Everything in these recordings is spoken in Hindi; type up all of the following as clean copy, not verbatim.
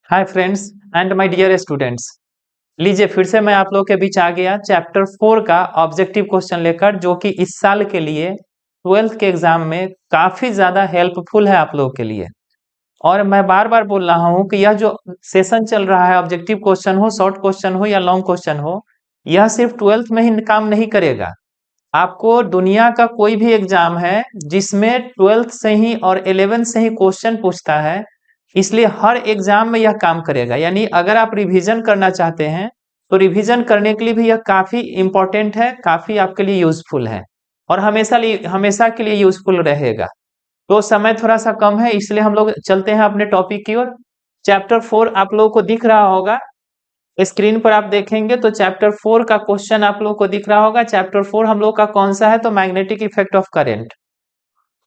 Hi friends and my dear students. लीजिए फिर से मैं आप लोगों के बीच आ गया चैप्टर 4 का ऑब्जेक्टिव क्वेश्चन लेकर, जो कि इस साल के लिए 12th के एग्जाम में काफी ज्यादा हेल्पफुल है आप लोगों के लिए। और मैं बार बार बोल रहा हूं कि यह जो सेशन चल रहा है, ऑब्जेक्टिव क्वेश्चन हो, शॉर्ट क्वेश्चन हो या लॉन्ग क्वेश्चन हो, यह सिर्फ 12th में ही काम नहीं करेगा। आपको दुनिया का कोई भी एग्जाम है जिसमें 12th से ही और 11th से ही क्वेश्चन पूछता है, इसलिए हर एग्जाम में यह काम करेगा। यानी अगर आप रिवीजन करना चाहते हैं तो रिवीजन करने के लिए भी यह काफी इंपॉर्टेंट है, काफी आपके लिए यूजफुल है और हमेशा के लिए यूजफुल रहेगा। तो समय थोड़ा सा कम है, इसलिए हम लोग चलते हैं अपने टॉपिक की ओर। चैप्टर 4 आप लोगों को दिख रहा होगा, स्क्रीन पर आप देखेंगे तो चैप्टर 4 का क्वेश्चन आप लोगों को दिख रहा होगा। चैप्टर 4 हम लोग का कौन सा है? तो मैग्नेटिक इफेक्ट ऑफ करंट।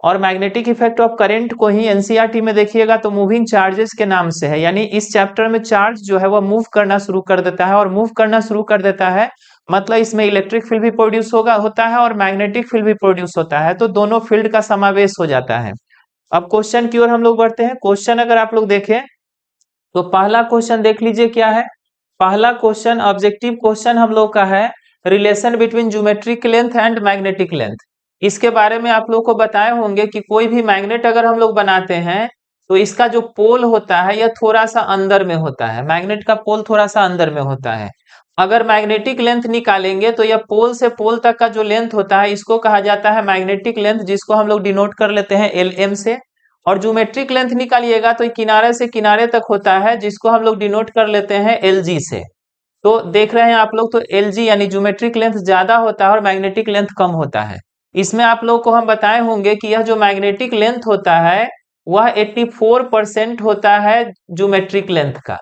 और मैग्नेटिक इफेक्ट ऑफ करंट को ही एनसीईआरटी में देखिएगा तो मूविंग चार्जेस के नाम से है। यानी इस चैप्टर में चार्ज जो है वह मूव करना शुरू कर देता है, और मूव करना शुरू कर देता है मतलब इसमें इलेक्ट्रिक फील्ड भी प्रोड्यूस होता है और मैग्नेटिक फील्ड भी प्रोड्यूस होता है, तो दोनों फील्ड का समावेश हो जाता है। अब क्वेश्चन की ओर हम लोग बढ़ते हैं। क्वेश्चन अगर आप लोग देखें तो पहला क्वेश्चन देख लीजिए क्या है। पहला क्वेश्चन ऑब्जेक्टिव क्वेश्चन हम लोग का है, relation between geometric length and magnetic length. इसके बारे में आप लोग को बताए होंगे कि कोई भी मैग्नेट अगर हम लोग बनाते हैं तो इसका जो पोल होता है यह थोड़ा सा अंदर में होता है। मैग्नेट का पोल थोड़ा सा अंदर में होता है। अगर मैग्नेटिक लेंथ निकालेंगे तो यह पोल से पोल तक का जो लेंथ होता है इसको कहा जाता है मैग्नेटिक लेंथ, जिसको हम लोग डिनोट कर लेते हैं LM से। और ज्योमेट्रिक लेंथ निकालिएगा तो किनारे से किनारे तक होता है, जिसको हम लोग डिनोट कर लेते हैं LG से। तो देख रहे हैं आप लोग, तो LG यानी ज्योमेट्रिक लेंथ ज्यादा होता है और मैग्नेटिक लेंथ कम होता है। इसमें आप लोग को हम बताए होंगे कि यह जो मैग्नेटिक लेंथ होता है वह 84% होता है ज्योमेट्रिक लेंथ का।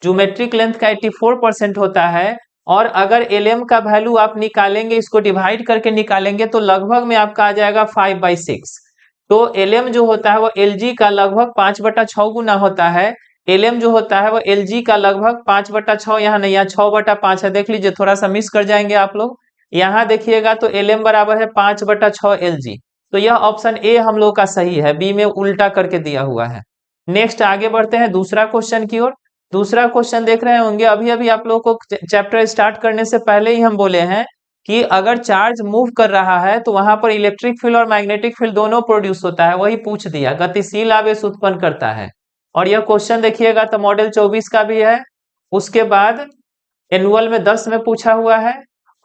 ज्योमेट्रिक लेंथ का 84% होता है। और अगर LM का वैल्यू आप निकालेंगे, इसको डिवाइड करके निकालेंगे तो लगभग में आपका आ जाएगा 5/6। तो LM जो होता है वो LG का लगभग 5/6 गुना होता है। LM जो होता है वो LG का लगभग 5/6, यहाँ नहीं, यहाँ 6/5 है। देख लीजिए, थोड़ा सा मिस कर जाएंगे आप लोग। यहाँ देखिएगा तो LM बराबर है 5/6 LG। तो यह ऑप्शन ए हम लोग का सही है, बी में उल्टा करके दिया हुआ है। नेक्स्ट आगे बढ़ते हैं दूसरा क्वेश्चन की ओर। दूसरा क्वेश्चन देख रहे होंगे, अभी अभी आप लोगों को चैप्टर स्टार्ट करने से पहले ही हम बोले हैं कि अगर चार्ज मूव कर रहा है तो वहां पर इलेक्ट्रिक फील्ड और मैग्नेटिक फील्ड दोनों प्रोड्यूस होता है। वही पूछ दिया, गतिशील आवेश उत्पन्न करता है। और यह क्वेश्चन देखिएगा तो मॉडल 24 का भी है, उसके बाद एनुअल में 10 में पूछा हुआ है,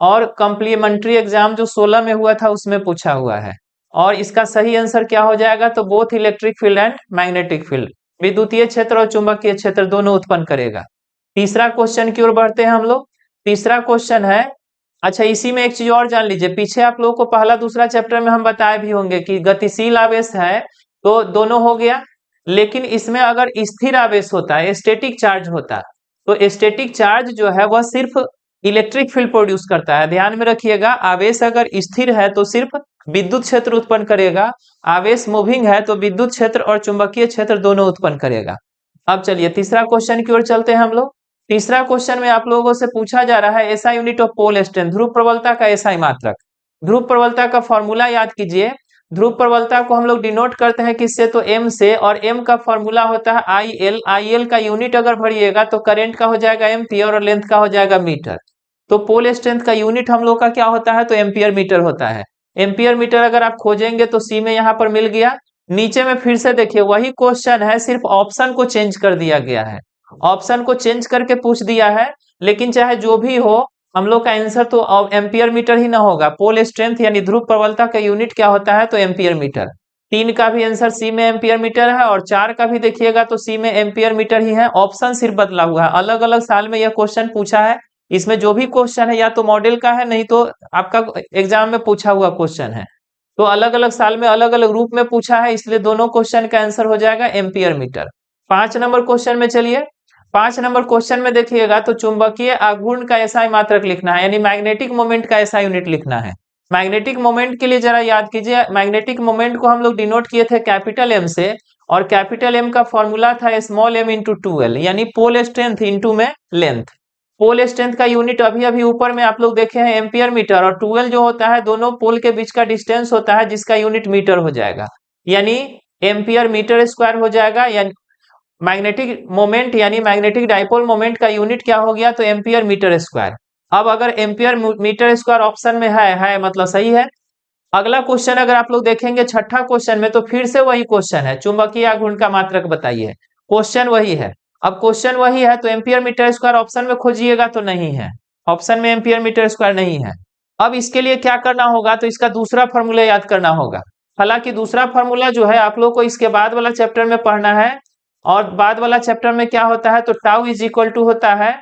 और कम्प्लीमेंट्री एग्जाम जो 16 में हुआ था उसमें पूछा हुआ है। और इसका सही आंसर क्या हो जाएगा? तो both electric field and magnetic field, विद्युतीय क्षेत्र और चुंबकीय क्षेत्र दोनों उत्पन्न करेगा। तीसरा क्वेश्चन की ओर बढ़ते हैं हम लोग। तीसरा क्वेश्चन है, अच्छा इसी में एक चीज और जान लीजिए, पीछे आप लोगों को पहला दूसरा चैप्टर में हम बताए भी होंगे कि गतिशील आवेश है तो दोनों हो गया, लेकिन इसमें अगर स्थिर आवेश होता है, स्टैटिक चार्ज होता है, तो स्टैटिक चार्ज जो है वह सिर्फ इलेक्ट्रिक फील्ड प्रोड्यूस करता है। ध्यान में रखिएगा, आवेश अगर स्थिर है तो सिर्फ विद्युत क्षेत्र उत्पन्न करेगा, आवेश मूविंग है तो विद्युत क्षेत्र और चुंबकीय क्षेत्र दोनों उत्पन्न करेगा। अब चलिए तीसरा क्वेश्चन की ओर चलते हैं हम लोग। तीसरा क्वेश्चन में आप लोगों से पूछा जा रहा है SI unit of pole strength, ध्रुव प्रबलता का एसआई मात्रक। ध्रुव प्रबलता का फॉर्मूला याद कीजिए। ध्रुव प्रबलता को हम लोग डिनोट करते हैं किससे? तो M से, और M का फॉर्मूला होता है IL। IL का यूनिट अगर भरिएगा तो करंट का हो जाएगा एम्पियर और लेंथ का हो जाएगा मीटर। तो पोल स्ट्रेंथ का यूनिट हम लोग का क्या होता है? तो एम्पियर मीटर होता है। एम्पियर मीटर अगर आप खोजेंगे तो सी में यहाँ पर मिल गया। नीचे में फिर से देखिए वही क्वेश्चन है, सिर्फ ऑप्शन को चेंज कर दिया गया है। ऑप्शन को चेंज करके पूछ दिया है, लेकिन चाहे जो भी हो हम लोग का आंसर तो एम्पियर मीटर ही ना होगा। पोल स्ट्रेंथ यानी ध्रुव प्रबलता का यूनिट क्या होता है? तो एम्पियर मीटर। 3 का भी आंसर सी में एम्पियर मीटर है, और 4 का भी देखिएगा तो सी में एम्पियर मीटर ही है। ऑप्शन सिर्फ बदला हुआ है, अलग अलग साल में यह क्वेश्चन पूछा है। इसमें जो भी क्वेश्चन है या तो मॉडल का है, नहीं तो आपका एग्जाम में पूछा हुआ क्वेश्चन है। तो अलग अलग साल में अलग अलग रूप में पूछा है, इसलिए दोनों क्वेश्चन का आंसर हो जाएगा एम्पियर मीटर। 5 नंबर क्वेश्चन में चलिए। 5 नंबर क्वेश्चन में देखिएगा तो चुंबकीय आघूर्ण का एसआई मात्रक लिखना है, यानी मैग्नेटिक मोमेंट का एसआई यूनिट लिखना है। मैग्नेटिक मोमेंट के लिए जरा याद कीजिए, मैग्नेटिक मोमेंट को हम लोग डिनोट किए थे कैपिटल M से, और कैपिटल M का फॉर्मूला था स्मॉल m इंटू 2L, यानी पोल स्ट्रेंथ इंटू में लेंथ। पोल स्ट्रेंथ का यूनिट अभी अभी ऊपर में आप लोग देखे हैं एम्पियर मीटर, और 2L जो होता है दोनों पोल के बीच का डिस्टेंस होता है, जिसका यूनिट मीटर हो जाएगा, यानी एम्पियर मीटर स्क्वायर हो जाएगा। यानी मैग्नेटिक मोमेंट यानी मैग्नेटिक डाइपोल मोमेंट का यूनिट क्या हो गया, तो एम्पियर मीटर स्क्वायर। अब अगर एम्पियर मीटर स्क्वायर ऑप्शन में है मतलब सही है। अगला क्वेश्चन अगर आप लोग देखेंगे छठा क्वेश्चन में, तो फिर से वही क्वेश्चन है, चुंबकीय आघूर्ण का मात्रक बताइए। क्वेश्चन वही है। अब क्वेश्चन वही है तो एम्पियर मीटर स्क्वायर ऑप्शन में खोजिएगा तो नहीं है, ऑप्शन में एम्पियर मीटर स्क्वायर नहीं है। अब इसके लिए क्या करना होगा, तो इसका दूसरा फॉर्मूला याद करना होगा। हालांकि दूसरा फॉर्मूला जो है आप लोग को इसके बाद वाला चैप्टर में पढ़ना है, और बाद वाला चैप्टर में क्या होता है, तो टाउ इज इक्वल टू होता है,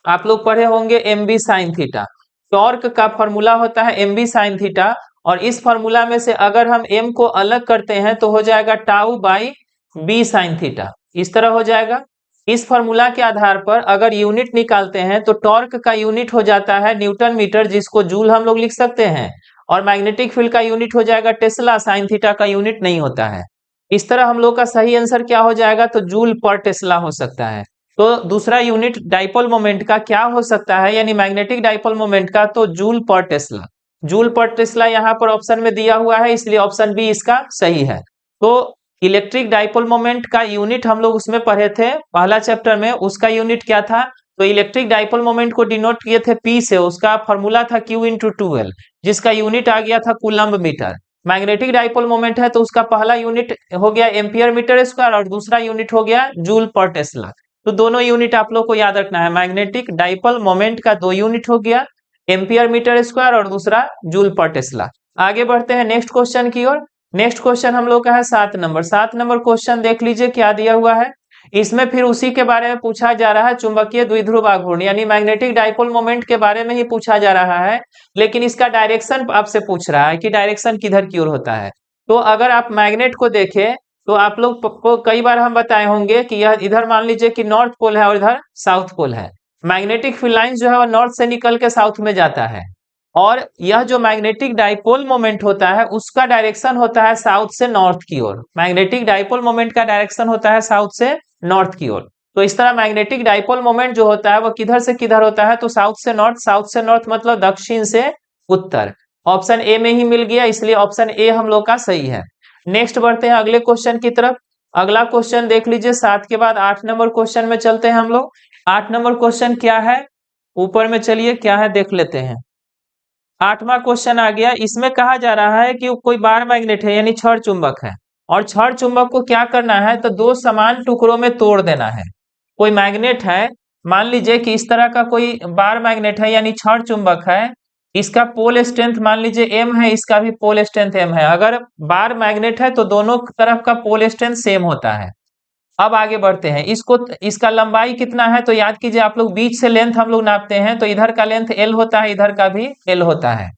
आप लोग पढ़े होंगे M B sine theta. Torque का फॉर्मूला होता है एम बी साइन थीटा, और इस फॉर्मूला में से अगर हम m को अलग करते हैं तो हो जाएगा tau by B sine theta, इस तरह हो जाएगा। इस फॉर्मूला के आधार पर अगर यूनिट निकालते हैं तो टॉर्क का यूनिट हो जाता है न्यूटन मीटर, जिसको जूल हम लोग लिख सकते हैं, और मैग्नेटिक फील्ड का यूनिट हो जाएगा टेस्ला, साइन थीटा का यूनिट नहीं होता है। इस तरह हम लोग का सही आंसर क्या हो जाएगा, तो जूल पर टेस्ला हो सकता है। तो दूसरा यूनिट डाइपोल मोमेंट का क्या हो सकता है, यानी मैग्नेटिक डाइपोल मोमेंट का, तो जूल पर टेस्ला। जूल पर टेस्ला यहाँ पर ऑप्शन में दिया हुआ है, इसलिए ऑप्शन बी इसका सही है। तो इलेक्ट्रिक डाइपोल मोमेंट का यूनिट हम लोग उसमें पढ़े थे पहला चैप्टर में, उसका यूनिट क्या था, तो इलेक्ट्रिक डाइपोल मोमेंट को डिनोट किए थे पी से, उसका फॉर्मूला था Q इंटू 2L, जिसका यूनिट आ गया था coulomb metre. Magnetic dipole moment है तो उसका पहला यूनिट हो गया एम्पियर मीटर स्क्वायर, और दूसरा यूनिट हो गया जूल पर टेस्ला। तो दोनों यूनिट आप लोग को याद रखना है, मैग्नेटिक डाइपोल मोमेंट का दो यूनिट हो गया, एम्पियर मीटर स्क्वायर और दूसरा जूल पर टेस्ला। आगे बढ़ते हैं नेक्स्ट क्वेश्चन की ओर। नेक्स्ट क्वेश्चन हम लोग का है 7 नंबर। 7 नंबर क्वेश्चन देख लीजिए क्या दिया हुआ है। इसमें फिर उसी के बारे में पूछा जा रहा है, चुंबकीय द्विध्रुव आघूर्ण यानी मैग्नेटिक डाइपोल मोमेंट के बारे में ही पूछा जा रहा है, लेकिन इसका डायरेक्शन आपसे पूछ रहा है कि डायरेक्शन किधर की ओर होता है। तो अगर आप मैग्नेट को देखें तो आप लोग को कई बार हम बताए होंगे कि यह इधर मान लीजिए कि नॉर्थ पोल है और इधर साउथ पोल है। मैग्नेटिक फील्ड लाइन जो है वो नॉर्थ से निकल के साउथ में जाता है, और यह जो मैग्नेटिक डाइपोल मोमेंट होता है उसका डायरेक्शन होता है साउथ से नॉर्थ की ओर। मैग्नेटिक डाइपोल मोमेंट का डायरेक्शन होता है साउथ से नॉर्थ की ओर। तो इस तरह मैग्नेटिक डाइपोल मोमेंट जो होता है वो किधर से किधर होता है, तो साउथ से नॉर्थ मतलब दक्षिण से उत्तर। ऑप्शन ए में ही मिल गया, इसलिए ऑप्शन ए हम लोग का सही है। नेक्स्ट बढ़ते हैं अगले क्वेश्चन की तरफ। अगला क्वेश्चन देख लीजिए, 7 के बाद 8 नंबर क्वेश्चन में चलते हैं हम लोग। 8 नंबर क्वेश्चन क्या है, ऊपर में चलिए क्या है देख लेते हैं। 8वां क्वेश्चन आ गया, इसमें कहा जा रहा है कि कोई बार मैग्नेट है यानी छड़ चुंबक है, और छड़ चुंबक को क्या करना है, तो दो समान टुकड़ों में तोड़ देना है। कोई मैग्नेट है, मान लीजिए कि इस तरह का कोई बार मैग्नेट है यानी छड़ चुंबक है, इसका पोल स्ट्रेंथ मान लीजिए m है, इसका भी पोल स्ट्रेंथ m है। अगर बार मैग्नेट है तो दोनों तरफ का पोल स्ट्रेंथ सेम होता है। अब आगे बढ़ते हैं, इसका लंबाई कितना है, तो याद कीजिए आप लोग बीच से लेंथ हम लोग नापते हैं, तो इधर का लेंथ L होता है, इधर का भी L होता है।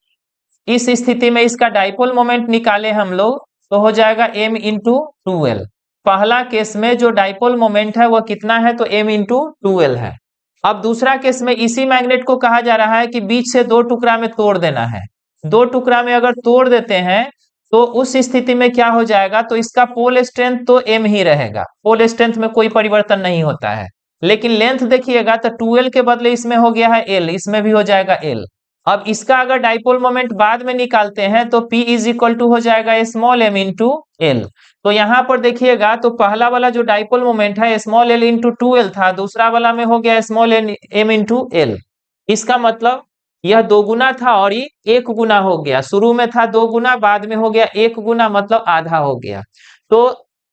इस स्थिति में इसका डाइपोल मोमेंट निकाले हम लोग तो हो जाएगा m इंटू 2L। पहला केस में जो डाइपोल मोमेंट है वह कितना है, तो m इंटू 2L है। अब दूसरा केस में इसी मैग्नेट को कहा जा रहा है कि बीच से दो टुकड़ा में तोड़ देना है। दो टुकड़ा में अगर तोड़ देते हैं तो उस स्थिति में क्या हो जाएगा, तो इसका पोल स्ट्रेंथ तो m ही रहेगा, पोल स्ट्रेंथ में कोई परिवर्तन नहीं होता है। लेकिन लेंथ देखिएगा तो 2L के बदले इसमें हो गया है L, इसमें भी हो जाएगा L। अब इसका अगर डाइपोल मोमेंट बाद में निकालते हैं तो P इज इक्वल टू हो जाएगा स्मॉल m इंटू L। तो यहाँ पर देखिएगा तो पहला वाला जो डाइपोल मोमेंट है स्मॉल l इंटू 2L था, दूसरा वाला में हो गया स्मॉल m इंटू L। इसका मतलब यह 2 गुना था और ये 1 गुना हो गया। शुरू में था 2 गुना, बाद में हो गया 1 गुना, मतलब आधा हो गया। तो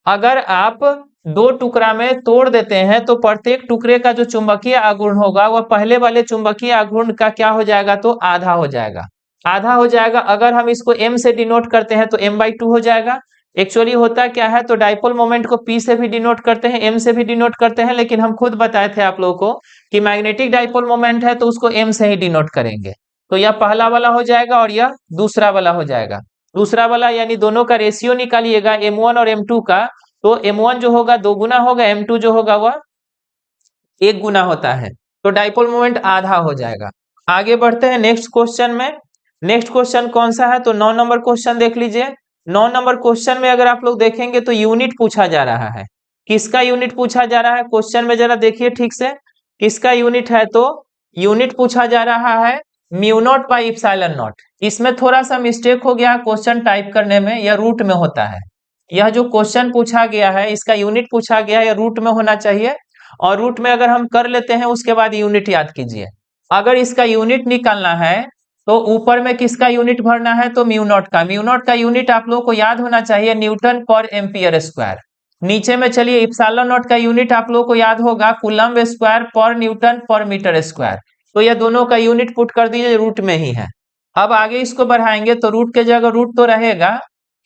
अगर आप दो टुकड़ा में तोड़ देते हैं तो प्रत्येक टुकड़े का जो चुंबकीय आघूर्ण होगा वह पहले वाले चुंबकीय आघूर्ण का क्या हो जाएगा, तो आधा हो जाएगा। आधा हो जाएगा। अगर हम इसको m से डिनोट करते हैं तो m/2 हो जाएगा। एक्चुअली होता क्या है, तो डाइपोल मोमेंट को P से भी डिनोट करते हैं, m से भी डिनोट करते हैं, लेकिन हम खुद बताए थे आप लोगों को कि मैग्नेटिक डाइपोल मोमेंट है तो उसको m से ही डिनोट करेंगे। तो यह पहला वाला हो जाएगा और यह दूसरा वाला हो जाएगा। दूसरा वाला यानी दोनों का रेशियो निकालिएगा m1 और m2 का, तो m1 जो होगा 2 गुना होगा, m2 जो होगा वह 1 गुना होता है। तो डाइपोल मोमेंट आधा हो जाएगा। आगे बढ़ते हैं नेक्स्ट क्वेश्चन में। नेक्स्ट क्वेश्चन कौन सा है, तो 9 नंबर क्वेश्चन देख लीजिए। 9 नंबर क्वेश्चन में अगर आप लोग देखेंगे तो यूनिट पूछा जा रहा है। किसका यूनिट पूछा जा रहा है, क्वेश्चन में जरा देखिए ठीक से किसका यूनिट है, तो यूनिट पूछा जा रहा है mu not by epsilon not. इसमें थोड़ा सा मिस्टेक हो गया क्वेश्चन टाइप करने में, यह रूट में होता है। यह जो क्वेश्चन पूछा गया है इसका यूनिट पूछा गया है, रूट में होना चाहिए। और रूट में अगर हम कर लेते हैं उसके बाद यूनिट याद कीजिए। अगर इसका यूनिट निकालना है तो ऊपर में किसका यूनिट भरना है, तो म्यू नॉट का। म्यू नॉट का यूनिट आप लोगों को याद होना चाहिए न्यूटन पर एम्पियर स्क्वायर। नीचे में चलिए इप्सिलॉन नॉट का यूनिट आप लोगों को याद होगा कूलम्ब स्क्वायर पर न्यूटन पर मीटर स्क्वायर। तो ये दोनों का यूनिट पुट कर दीजिए, रूट में ही है। अब आगे इसको बढ़ाएंगे तो रूट के जगह रूट तो रहेगा,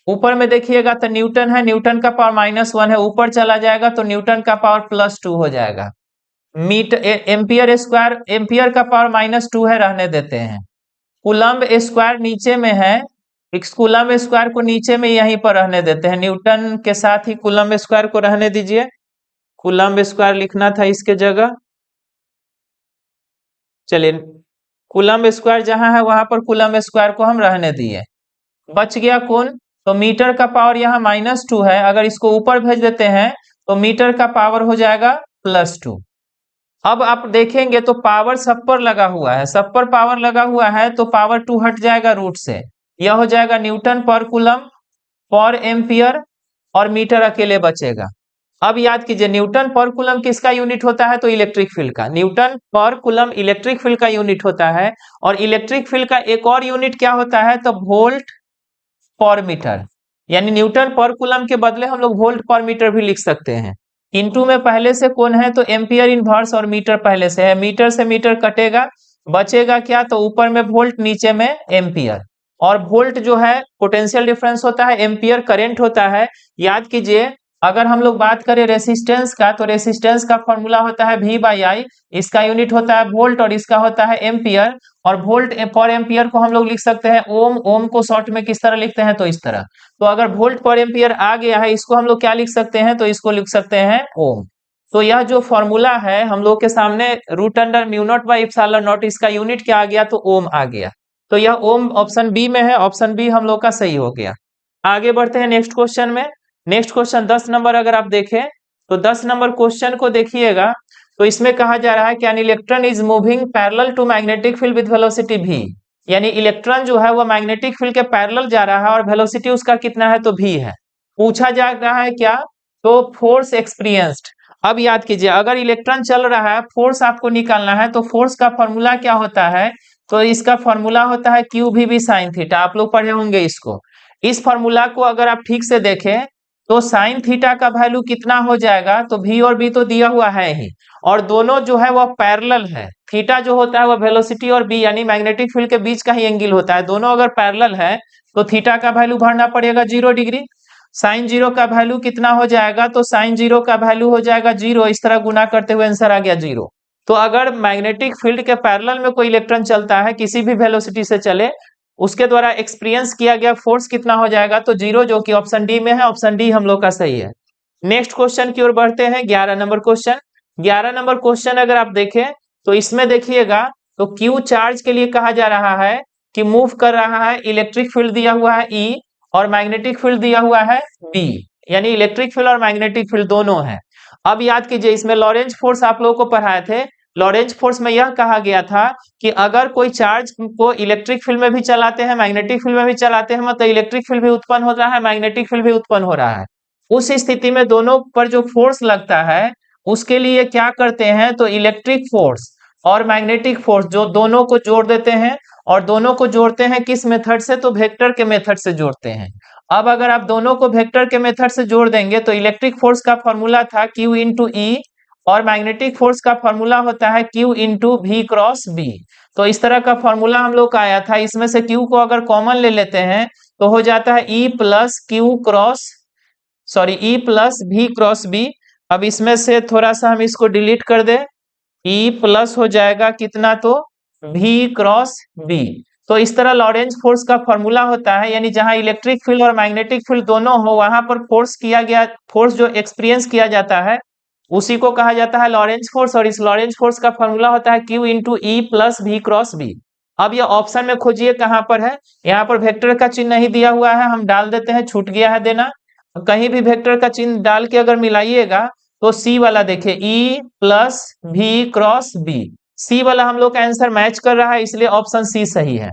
ऊपर में देखिएगा तो न्यूटन है, न्यूटन का पावर -1 है, ऊपर चला जाएगा तो न्यूटन का पावर +2 हो जाएगा। मीटर एम्पियर स्क्वायर, एम्पियर का पावर -2 है, रहने देते हैं। कूलम्ब स्क्वायर नीचे में है, इस कूलम्ब स्क्वायर को नीचे में यहीं पर रहने देते हैं, न्यूटन के साथ ही कूलम्ब स्क्वायर को रहने दीजिए। कूलम्ब स्क्वायर लिखना था इसके जगह, चलिए कूलम्ब स्क्वायर जहां है वहां पर कूलम्ब स्क्वायर को हम रहने दिए। बच गया कौन, तो मीटर का पावर यहाँ -2 है, अगर इसको ऊपर भेज देते हैं तो मीटर का पावर हो जाएगा +2। अब आप देखेंगे तो पावर सब पर लगा हुआ है, सब पर पावर लगा हुआ है तो पावर 2 हट जाएगा रूट से, यह हो जाएगा न्यूटन पर कूलम पर एम्पियर और मीटर अकेले बचेगा। अब याद कीजिए न्यूटन पर कूलम किसका यूनिट होता है, तो इलेक्ट्रिक फील्ड का। न्यूटन पर कूलम इलेक्ट्रिक फील्ड का यूनिट होता है, और इलेक्ट्रिक फील्ड का एक और यूनिट क्या होता है, तो वोल्ट पर मीटर। यानी न्यूटन पर कूलम के बदले हम लोग वोल्ट पर मीटर भी लिख सकते हैं। इनटू में पहले से कौन है, तो एम्पियर इनवर्स और मीटर पहले से है, मीटर से मीटर कटेगा, बचेगा क्या, तो ऊपर में वोल्ट नीचे में एम्पियर। और वोल्ट जो है पोटेंशियल डिफरेंस होता है, एम्पियर करंट होता है। याद कीजिए अगर हम लोग बात करें रेसिस्टेंस का, तो रेसिस्टेंस का फॉर्मूला होता है V/I, इसका यूनिट होता है वोल्ट और इसका होता है एम्पियर। और वोल्ट पर एम्पियर को हम लोग लिख सकते हैं ओम, ओम को शॉर्ट में किस तरह लिखते हैं, तो इस तरह। तो अगर वोल्ट पर एम्पियर आ गया है इसको हम लोग क्या लिख सकते हैं, तो इसको लिख सकते हैं ओम। तो यह जो फॉर्मूला है हम लोग के सामने √μ0/ε0, इसका यूनिट क्या आ गया, तो ओम आ गया। तो यह ओम ऑप्शन बी में है, ऑप्शन बी हम लोग का सही हो गया। आगे बढ़ते हैं नेक्स्ट क्वेश्चन में। नेक्स्ट क्वेश्चन 10 नंबर अगर आप देखें तो 10 नंबर क्वेश्चन को देखिएगा तो इसमें कहा जा रहा है कि an electron is moving parallel to magnetic field with velocity v। यानी इलेक्ट्रॉन जो है वो मैग्नेटिक फील्ड के पैरेलल जा रहा है और वेलोसिटी उसका कितना है, तो v है। पूछा जा रहा है क्या, तो फोर्स एक्सपीरियंस्ड। अब याद कीजिए अगर इलेक्ट्रॉन चल रहा है, फोर्स आपको निकालना है, तो फोर्स का फॉर्मूला क्या होता है, तो इसका फॉर्मूला होता है QVB sin थीटा। आप लोग पढ़े होंगे इसको। इस फॉर्मूला को अगर आप ठीक से देखें तो साइन थीटा का वैल्यू कितना हो जाएगा, तो v और b तो दिया हुआ है ही, और दोनों जो है वह पैरेलल है। थीटा जो होता है वह वेलोसिटी और b यानी मैग्नेटिक फील्ड के बीच का ही एंगल होता है, दोनों अगर पैरेलल है तो थीटा का वैल्यू भरना पड़ेगा 0 डिग्री। साइन 0 का वैल्यू कितना हो जाएगा, तो साइन 0 का वैल्यू हो जाएगा 0, इस तरह गुना करते हुए आंसर आ गया 0। तो अगर मैग्नेटिक फील्ड के पैरेलल में कोई इलेक्ट्रॉन चलता है किसी भी वेलोसिटी से चले, उसके द्वारा एक्सपीरियंस किया गया फोर्स कितना हो जाएगा, तो 0, जो कि ऑप्शन डी में है, ऑप्शन डी हम लोग का सही है। नेक्स्ट क्वेश्चन की ओर बढ़ते हैं, 11 नंबर क्वेश्चन। 11 नंबर क्वेश्चन अगर आप देखें तो इसमें देखिएगा तो क्यू चार्ज के लिए कहा जा रहा है कि मूव कर रहा है, इलेक्ट्रिक फील्ड दिया हुआ है E और मैग्नेटिक फील्ड दिया हुआ है B, यानी इलेक्ट्रिक फील्ड और मैग्नेटिक फील्ड दोनों है। अब याद कीजिए इसमें लॉरेंज फोर्स आप लोगों को पढ़ाए थे, लॉरेंज फोर्स में यह कहा गया था कि अगर कोई चार्ज को इलेक्ट्रिक फील्ड में भी चलाते हैं, मैग्नेटिक फील्ड में भी चलाते हैं, मतलब इलेक्ट्रिक फील्ड भी उत्पन्न हो रहा है, मैग्नेटिक फील्ड भी उत्पन्न हो रहा है, उस स्थिति में दोनों पर जो फोर्स लगता है उसके लिए क्या करते हैं, तो इलेक्ट्रिक फोर्स और मैग्नेटिक फोर्स जो दोनों को जोड़ देते हैं, और दोनों को जोड़ते हैं किस मेथड से, तो वेक्टर के मेथड से जोड़ते हैं। अब अगर आप दोनों को वेक्टर के मेथड से जोड़ देंगे तो इलेक्ट्रिक फोर्स का फॉर्मूला था Q इंटू E और मैग्नेटिक फोर्स का फॉर्मूला होता है Q into V cross B। तो इस तरह का फॉर्मूला हम लोग का आया था, इसमें से Q को अगर कॉमन ले लेते हैं तो हो जाता है E plus V cross B। अब इसमें से थोड़ा सा हम इसको डिलीट कर दे, E प्लस हो जाएगा कितना, तो V क्रॉस B। तो इस तरह लॉरेंज फोर्स का फॉर्मूला होता है, यानी जहां इलेक्ट्रिक फील्ड और मैग्नेटिक फील्ड दोनों हो वहां पर फोर्स जो एक्सपीरियंस किया जाता है उसी को कहा जाता है लॉरेंज फोर्स, और इस लॉरेंज फोर्स का फॉर्मूला होता है Q into E plus V cross B। अब यह ऑप्शन में खोजिए कहां पर है, यहाँ पर वेक्टर का चिन्ह नहीं दिया हुआ है, हम डाल देते हैं, छूट गया है देना। कहीं भी वेक्टर का चिन्ह डाल के अगर मिलाइएगा तो सी वाला देखिए E plus V cross B, सी वाला हम लोग का आंसर मैच कर रहा है, इसलिए ऑप्शन सी सही है।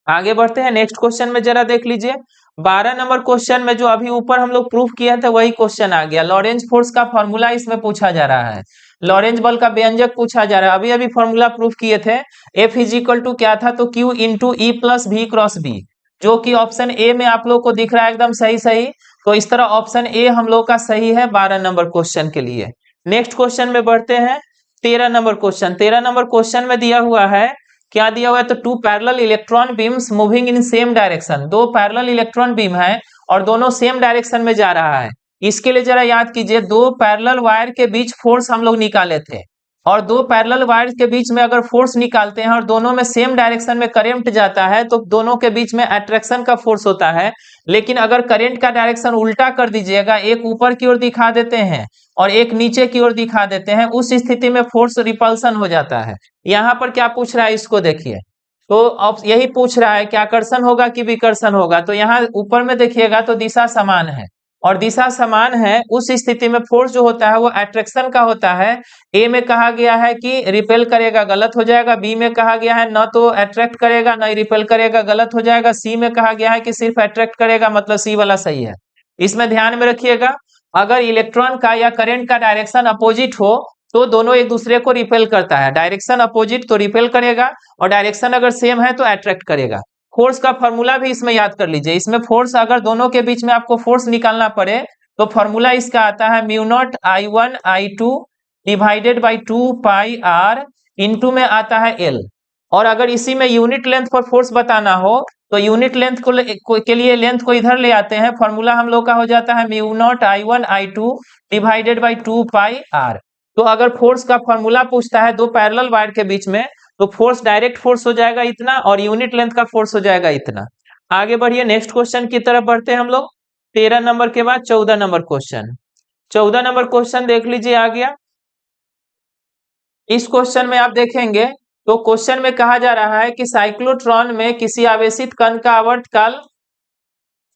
आगे बढ़ते हैं नेक्स्ट क्वेश्चन में, जरा देख लीजिए 12 नंबर क्वेश्चन में जो अभी ऊपर हम लोग प्रूफ किए थे वही क्वेश्चन आ गया। लॉरेंज फोर्स का फॉर्मूला इसमें पूछा जा रहा है, लॉरेंज बल का व्यंजक पूछा जा रहा है। अभी अभी फॉर्मूला प्रूफ किए थे, F इज इक्वल टू क्या था, तो Q into E plus V cross B, जो कि ऑप्शन ए में आप लोग को दिख रहा है एकदम सही सही। तो इस तरह ऑप्शन ए हम लोग का सही है 12 नंबर क्वेश्चन के लिए। नेक्स्ट क्वेश्चन में बढ़ते हैं, 13 नंबर क्वेश्चन। 13 नंबर क्वेश्चन में दिया हुआ है, क्या दिया हुआ है, तो two parallel electron beams moving in same direction. दो पैरेलल इलेक्ट्रॉन बीम है और दोनों सेम डायरेक्शन में जा रहा है। इसके लिए जरा याद कीजिए, दो पैरेलल वायर के बीच फोर्स हम लोग निकाले थे, और दो पैरेलल वायर के बीच में अगर फोर्स निकालते हैं और दोनों में सेम डायरेक्शन में करंट जाता है तो दोनों के बीच में अट्रैक्शन का फोर्स होता है। लेकिन अगर करंट का डायरेक्शन उल्टा कर दीजिएगा, एक ऊपर की ओर दिखा देते हैं और एक नीचे की ओर दिखा देते हैं, उस स्थिति में फोर्स रिपल्सन हो जाता है। यहाँ पर क्या पूछ रहा है, इसको देखिए, तो अब यही पूछ रहा है कि आकर्षण होगा कि विकर्षण होगा। तो यहाँ ऊपर में देखिएगा तो दिशा समान है, और दिशा समान है उस स्थिति में फोर्स जो होता है वो अट्रैक्शन का होता है। ए में कहा गया है कि रिपेल करेगा, गलत हो जाएगा। बी में कहा गया है न तो अट्रैक्ट करेगा न रिपेल करेगा, गलत हो जाएगा। सी में कहा गया है कि सिर्फ अट्रैक्ट करेगा, मतलब सी वाला सही है। इसमें ध्यान में रखिएगा, अगर इलेक्ट्रॉन का या करंट का डायरेक्शन अपोजिट हो तो दोनों एक दूसरे को रिपेल करता है। डायरेक्शन अपोजिट तो रिपेल करेगा, और डायरेक्शन अगर सेम है तो अट्रैक्ट करेगा। फोर्स का फॉर्मूला भी इसमें याद कर लीजिए। इसमें फोर्स अगर दोनों के बीच में आपको फोर्स निकालना पड़े तो फॉर्मूला इसका आता है mu naught I1 I2 divided by 2 pi R, into में आता है L। और अगर इसी में यूनिट लेंथ पर फोर्स बताना हो तो यूनिट लेंथ के लिए लेंथ को इधर ले आते हैं। फॉर्मूला हम लोग का हो जाता है mu naught I1 I2 divided by 2 pi R. तो अगर फोर्स का फॉर्मूला पूछता है दो पैरेलल वायर के बीच में, तो फोर्स डायरेक्ट फोर्स हो जाएगा इतना और यूनिट लेंथ का फोर्स हो जाएगा इतना। आगे बढ़िए, नेक्स्ट क्वेश्चन की तरफ बढ़ते हैं हम लोग। 13 नंबर के बाद 14 नंबर क्वेश्चन। 14 नंबर क्वेश्चन देख लीजिए, आ गया। इस क्वेश्चन में आप देखेंगे तो क्वेश्चन में कहा जा रहा है कि साइक्लोट्रॉन में किसी आवेशित कण का आवर्तकाल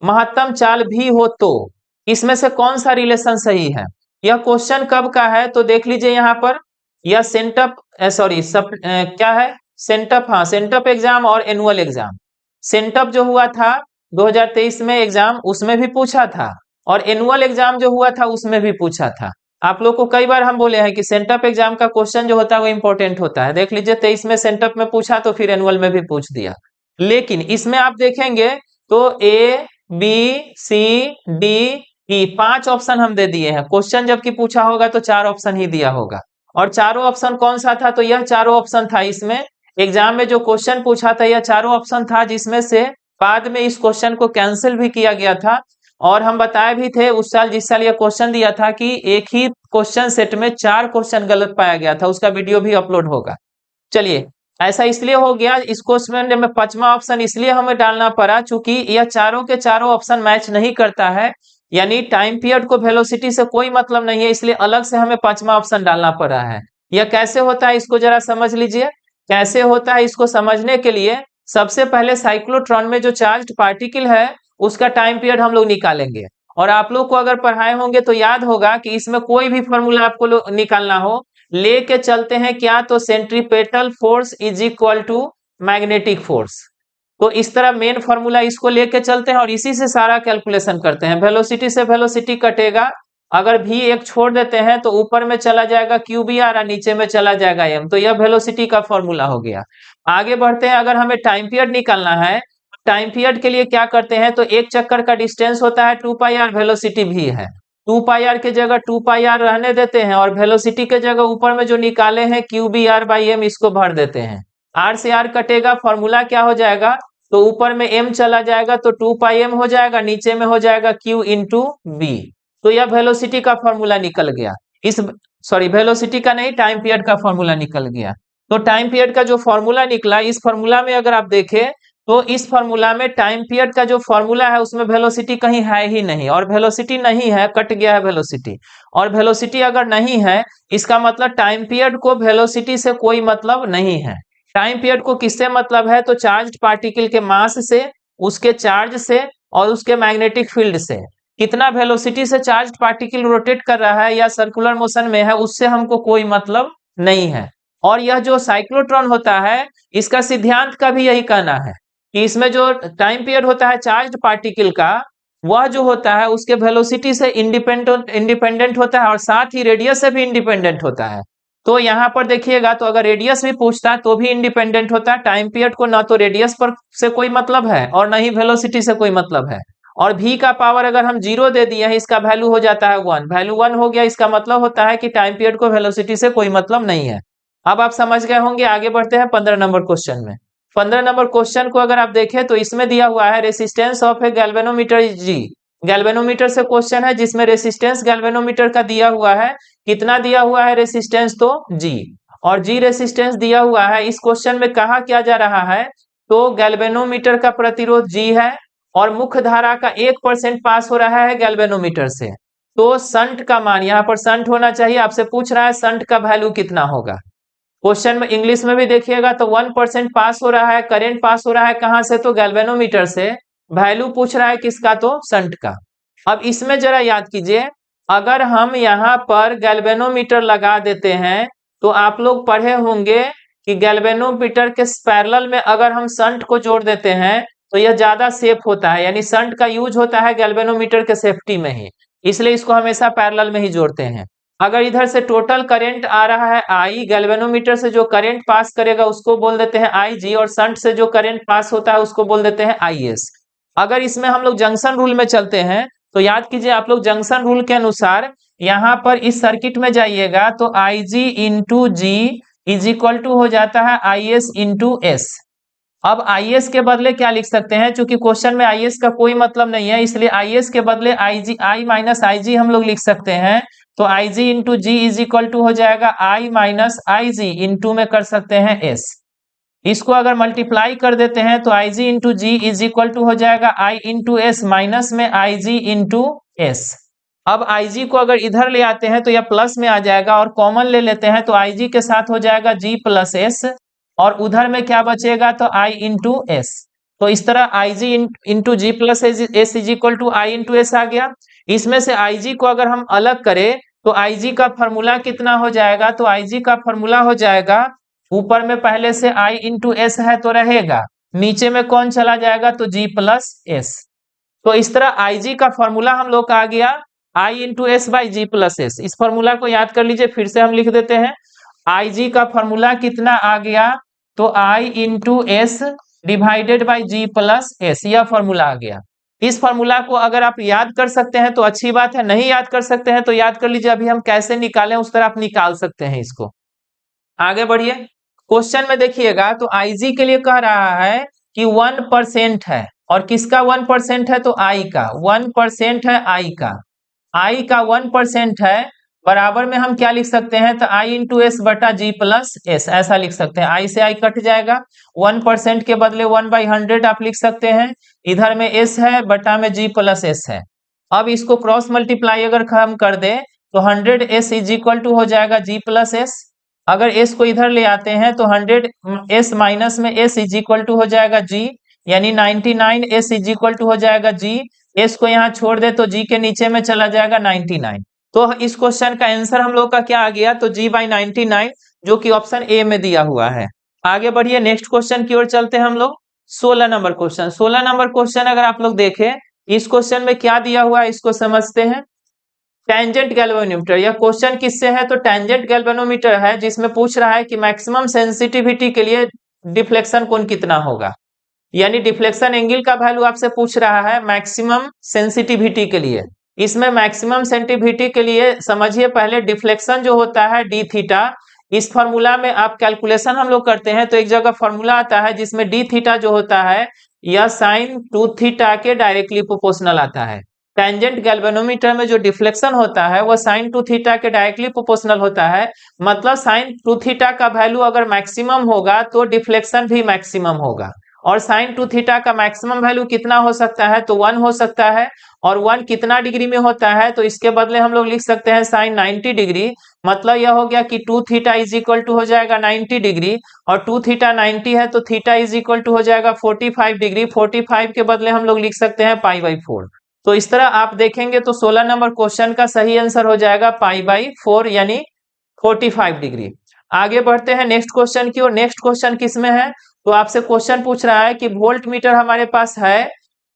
महत्तम चाल भी हो तो इसमें से कौन सा रिलेशन सही है। यह क्वेश्चन कब का है, तो देख लीजिए यहाँ पर, यह सेंटअप क्या है, सेंटअप, हाँ सेंटअप एग्जाम और एनुअल एग्जाम। सेंटअप जो हुआ था 2023 में एग्जाम, उसमें भी पूछा था, और एनुअल एग्जाम जो हुआ था उसमें भी पूछा था। आप लोग को कई बार हम बोले हैं कि सेंटअप एग्जाम का क्वेश्चन जो होता है वो इंपॉर्टेंट होता है। देख लीजिए 23 में सेंटअप में पूछा तो फिर एनुअल में भी पूछ दिया। लेकिन इसमें आप देखेंगे तो A B C D E 5 option हम दे दिए हैं। क्वेश्चन जबकि पूछा होगा तो 4 ऑप्शन ही दिया होगा, और चारों ऑप्शन कौन सा था, तो यह चारों ऑप्शन था। इसमें एग्जाम में जो क्वेश्चन पूछा था यह चारों ऑप्शन था, जिसमें से बाद में इस क्वेश्चन को कैंसिल भी किया गया था। और हम बताए भी थे उस साल, जिस साल यह क्वेश्चन दिया था, कि एक ही क्वेश्चन सेट में 4 क्वेश्चन गलत पाया गया था। उसका वीडियो भी अपलोड होगा। चलिए, ऐसा इसलिए हो गया इस क्वेश्चन में 5वां ऑप्शन इसलिए हमें डालना पड़ा चूंकि यह चारों के चारों ऑप्शन मैच नहीं करता है, यानी टाइम पीरियड को वेलोसिटी से कोई मतलब नहीं है, इसलिए अलग से हमें 5वां ऑप्शन डालना पड़ा है। यह कैसे होता है इसको जरा समझ लीजिए। कैसे होता है इसको समझने के लिए सबसे पहले साइक्लोट्रॉन में जो चार्ज्ड पार्टिकल है उसका टाइम पीरियड हम लोग निकालेंगे। और आप लोग को अगर पढ़ाए होंगे तो याद होगा कि इसमें कोई भी फॉर्मूला आपको निकालना हो, लेके चलते हैं क्या, तो centripetal force is equal to magnetic force. तो इस तरह मेन फॉर्मूला इसको लेके चलते हैं और इसी से सारा कैलकुलेशन करते हैं। वेलोसिटी से वेलोसिटी कटेगा, अगर भी एक छोड़ देते हैं तो ऊपर में चला जाएगा QBR और नीचे में चला जाएगा M। तो यह वेलोसिटी का फॉर्मूला हो गया। आगे बढ़ते हैं, अगर हमें टाइम पीरियड निकालना है, टाइम पीरियड के लिए क्या करते हैं, तो एक चक्कर का डिस्टेंस होता है 2 पाई आर, वेलोसिटी भी है। 2 पाई आर के जगह 2 पाई आर रहने देते हैं, और वेलोसिटी के जगह ऊपर में जो निकाले हैं QBR बाई M इसको भर देते हैं। R से R कटेगा, फॉर्मूला क्या हो जाएगा, तो ऊपर में M चला जाएगा तो 2 पाई M हो जाएगा, नीचे में हो जाएगा Q इंटू B। तो यह वेलोसिटी का फॉर्मूला निकल गया। वेलोसिटी का नहीं, टाइम पीरियड का फॉर्मूला निकल गया। तो टाइम पीरियड का जो फॉर्मूला निकला, इस फॉर्मूला में अगर आप देखें तो इस फॉर्मूला में टाइम पीरियड का जो फॉर्मूला है उसमें वेलोसिटी कहीं है ही नहीं, और वेलोसिटी नहीं है, कट गया है वेलोसिटी। और वेलोसिटी अगर नहीं है इसका मतलब टाइम पीरियड को वेलोसिटी से कोई मतलब नहीं है। टाइम पीरियड को किससे मतलब है, तो चार्ज्ड पार्टिकल के मास से, उसके चार्ज से, और उसके मैग्नेटिक फील्ड से। कितना वेलोसिटी से चार्ज्ड पार्टिकल रोटेट कर रहा है या सर्कुलर मोशन में है, उससे हमको कोई मतलब नहीं है। और यह जो साइक्लोट्रॉन होता है इसका सिद्धांत का भी यही कहना है कि इसमें जो टाइम पीरियड होता है चार्ज्ड पार्टिकल का, वह जो होता है उसके वेलोसिटी से इंडिपेंडेंट होता है और साथ ही रेडियस से भी इंडिपेंडेंट होता है। तो यहाँ पर देखिएगा, तो अगर रेडियस भी पूछता तो भी इंडिपेंडेंट होता। टाइम पीरियड को ना तो रेडियस पर से कोई मतलब है और ना ही वेलोसिटी से कोई मतलब है। और v का पावर अगर हम 0 दे दिए हैं, इसका वैल्यू हो जाता है 1। वैल्यू 1 हो गया, इसका मतलब होता है कि टाइम पीरियड को वेलोसिटी से कोई मतलब नहीं है। अब आप समझ गए होंगे। आगे बढ़ते हैं 15 नंबर क्वेश्चन में। 15 नंबर क्वेश्चन को अगर आप देखें तो इसमें दिया हुआ है resistance of a galvanometer is G. Galvanometer से क्वेश्चन है जिसमें रेसिस्टेंस गैल्वेनोमीटर का दिया हुआ है। कितना दिया हुआ है रेसिस्टेंस? तो जी। और जी रेसिस्टेंस दिया हुआ है। इस क्वेश्चन में कहा क्या जा रहा है? तो गैल्वेनोमीटर का प्रतिरोध जी है और मुख्य धारा का 1% पास हो रहा है गैल्वेनोमीटर से। तो संट का मान, यहाँ पर संट होना चाहिए। आपसे पूछ रहा है संट का वैल्यू कितना होगा। क्वेश्चन में इंग्लिश में भी देखिएगा तो 1% पास हो रहा है, करंट पास हो रहा है कहां से? तो गैल्वेनोमीटर से। वैल्यू पूछ रहा है किसका? तो संट का। अब इसमें जरा याद कीजिए, अगर हम यहाँ पर गैल्वेनोमीटर लगा देते हैं तो आप लोग पढ़े होंगे कि गैल्वेनोमीटर के पैरेलल में अगर हम संट को जोड़ देते हैं तो यह ज्यादा सेफ होता है। यानी संट का यूज होता है गैल्वेनोमीटर के सेफ्टी में ही, इसलिए इसको हमेशा पैरेलल में ही जोड़ते हैं। अगर इधर से टोटल करंट आ रहा है आई, गैल्वेनोमीटर से जो करंट पास करेगा उसको बोल देते हैं आई जी, और संट से जो करंट पास होता है उसको बोल देते हैं आई एस। अगर इसमें हम लोग जंक्शन रूल में चलते हैं तो याद कीजिए आप लोग, जंक्शन रूल के अनुसार यहाँ पर इस सर्किट में जाइएगा तो I G into G is equal to हो जाता है आई एस इंटू एस। अब आईएस के बदले क्या लिख सकते हैं? चूंकि क्वेश्चन में आईएस का कोई मतलब नहीं है, इसलिए आईएस के बदले आईजी, आई माइनस आईजी हम लोग लिख सकते हैं। तो IG into G is equal to हो जाएगा आई माइनस आईजी, इंटू में कर सकते हैं एस। इसको अगर मल्टीप्लाई कर देते हैं तो IG into G is equal to हो जाएगा आई इंटू एस माइनस में आईजी इंटू एस। अब आईजी को अगर इधर ले आते हैं तो यह प्लस में आ जाएगा और कॉमन ले लेते हैं तो आईजी के साथ हो जाएगा जी प्लस एस, और उधर में क्या बचेगा? तो आई इंटू एस। तो इस तरह I G into G plus S is equal to I into S आ गया। इसमें से आई जी को अगर हम अलग करें तो आई जी का फॉर्मूला कितना हो जाएगा? तो आई जी का फॉर्मूला हो जाएगा, ऊपर में पहले से आई इंटू एस है तो रहेगा, नीचे में कौन चला जाएगा? तो जी प्लस एस। तो इस तरह आई जी का फॉर्मूला हम लोग का आ गया I into S by G plus S. इस फॉर्मूला को याद कर लीजिए, फिर से हम लिख देते हैं। आई जी का फॉर्मूला कितना आ गया? तो I into S divided by G plus S, यह फॉर्मूला आ गया। इस फॉर्मूला को अगर आप याद कर सकते हैं तो अच्छी बात है, नहीं याद कर सकते हैं तो याद कर लीजिए। अभी हम कैसे निकालें उस तरह आप निकाल सकते हैं इसको। आगे बढ़िए, क्वेश्चन में देखिएगा तो आईजी के लिए कह रहा है कि 1% है, और किसका 1% है? तो आई का 1% है, आई का 1% है। बराबर में हम क्या लिख सकते हैं? तो आई इंटू एस बटा जी प्लस एस, ऐसा लिख सकते हैं। आई से आई कट जाएगा, 1% के बदले 1/100 आप लिख सकते हैं। इधर में एस है, बटा में जी प्लस एस है। अब इसको क्रॉस मल्टीप्लाई अगर हम कर दे तो 100 एस इज इक्वल टू हो जाएगा जी प्लस एस। अगर एस को इधर ले आते हैं तो 100 एस माइनस में एस इज इक्वल टू हो जाएगा जी, यानी 99 एस इज इक्वल टू हो जाएगा जी। एस को यहाँ छोड़ दे तो जी के नीचे में चला जाएगा 99। तो इस क्वेश्चन का आंसर हम लोग का क्या आ गया? तो जी बाई 99, जो कि ऑप्शन ए में दिया हुआ है। आगे बढ़िए, नेक्स्ट क्वेश्चन की ओर चलते हैं हम लोग। 16 नंबर क्वेश्चन। 16 नंबर क्वेश्चन अगर आप लोग देखें, इस क्वेश्चन में क्या दिया हुआ है इसको समझते हैं। टेंजेंट गैल्वेनोमीटर, यह क्वेश्चन किससे है? तो टेंजेंट गैल्वेनोमीटर है, जिसमें पूछ रहा है कि मैक्सिमम सेंसिटिविटी के लिए डिफ्लेक्शन कोण कितना होगा। यानी डिफ्लेक्शन एंगल का वैल्यू आपसे पूछ रहा है मैक्सिमम सेंसिटिविटी के लिए। इसमें मैक्सिमम सेंसिटिविटी के लिए समझिए पहले, डिफ्लेक्शन जो होता है डी थीटा, इस फॉर्मूला में आप कैलकुलेशन हम लोग करते हैं तो एक जगह फॉर्मूला आता है जिसमें डी थीटा जो होता है यह साइन 2 थीटा के डायरेक्टली प्रोपोर्शनल आता है। टेंजेंट गैल्वेनोमीटर में जो डिफ्लेक्शन होता है वह साइन 2 थीटा के डायरेक्टली प्रोपोर्शनल होता है। मतलब साइन 2 थीटा का वैल्यू अगर मैक्सिमम होगा तो डिफ्लेक्शन भी मैक्सिमम होगा। और साइन 2 थीटा का मैक्सिमम वैल्यू कितना हो सकता है? तो 1 हो सकता है। और 1 कितना डिग्री में होता है? तो इसके बदले हम लोग लिख सकते हैं साइन 90 डिग्री। मतलब यह हो गया कि 2 थीटा इज इक्वल टू हो जाएगा 90 डिग्री, और 2 थीटा 90 है तो थीटा इज इक्वल टू हो जाएगा 45 डिग्री। 45 के बदले हम लोग लिख सकते हैं पाई बाई 4। तो इस तरह आप देखेंगे तो 16 नंबर क्वेश्चन का सही आंसर हो जाएगा पाई बाई 4, यानी 45 डिग्री। आगे बढ़ते हैं नेक्स्ट क्वेश्चन की ओर। नेक्स्ट क्वेश्चन किसमें है? तो आपसे क्वेश्चन पूछ रहा है कि वोल्ट मीटर हमारे पास है,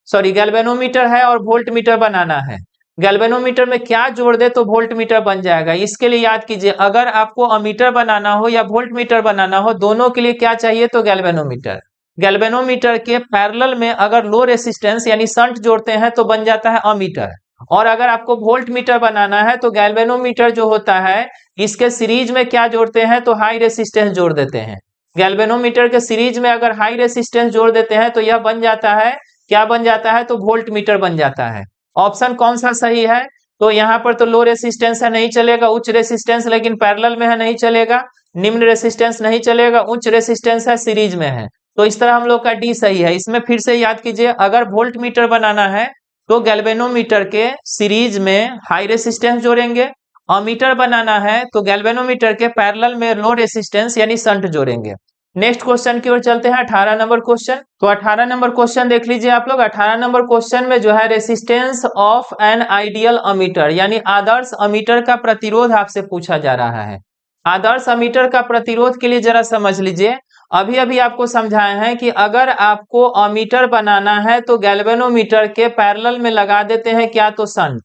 सॉरी गैल्वेनोमीटर है और वोल्ट मीटर बनाना है। गैल्वेनोमीटर में क्या जोड़ दे तो वोल्ट मीटर बन जाएगा। इसके लिए याद कीजिए, अगर आपको अमीटर बनाना हो या वोल्ट मीटर बनाना हो, दोनों के लिए क्या चाहिए तो गैल्वेनोमीटर। गैल्वेनोमीटर के पैरेलल में अगर लो रेसिस्टेंस यानी शंट जोड़ते हैं तो बन जाता है अमीटर। और अगर आपको वोल्ट मीटर बनाना है तो गैल्वेनोमीटर जो होता है इसके सीरीज में क्या जोड़ते हैं तो हाई रेसिस्टेंस जोड़ देते हैं। गैल्वेनोमीटर के सीरीज में अगर हाई रेसिस्टेंस जोड़ देते हैं तो यह बन जाता है, क्या बन जाता है तो वोल्ट मीटर बन जाता है। ऑप्शन कौन सा सही है? तो यहाँ पर तो लो रेसिस्टेंस है नहीं चलेगा, उच्च रेसिस्टेंस लेकिन पैरेलल में है नहीं चलेगा, निम्न रेसिस्टेंस नहीं चलेगा, उच्च रेसिस्टेंस है सीरीज में है। तो इस तरह हम लोग का डी सही है। इसमें फिर से याद कीजिए, अगर वोल्ट मीटर बनाना है तो गैल्वेनोमीटर के सीरीज में हाई रेसिस्टेंस जोड़ेंगे, अमीटर बनाना है तो गैल्वेनोमीटर के पैरेलल में लो रेसिस्टेंस यानी शंट जोड़ेंगे। नेक्स्ट क्वेश्चन की ओर चलते हैं, 18 नंबर क्वेश्चन। तो 18 नंबर क्वेश्चन देख लीजिए आप लोग। 18 नंबर क्वेश्चन में जो है resistance of an ideal ammeter यानी आदर्श अमीटर का प्रतिरोध आपसे पूछा जा रहा है। आदर्श अमीटर का प्रतिरोध के लिए जरा समझ लीजिए, अभी अभी आपको समझाए हैं कि अगर आपको अमीटर बनाना है तो गैल्वेनोमीटर के पैरेलल में लगा देते हैं क्या तो शंट,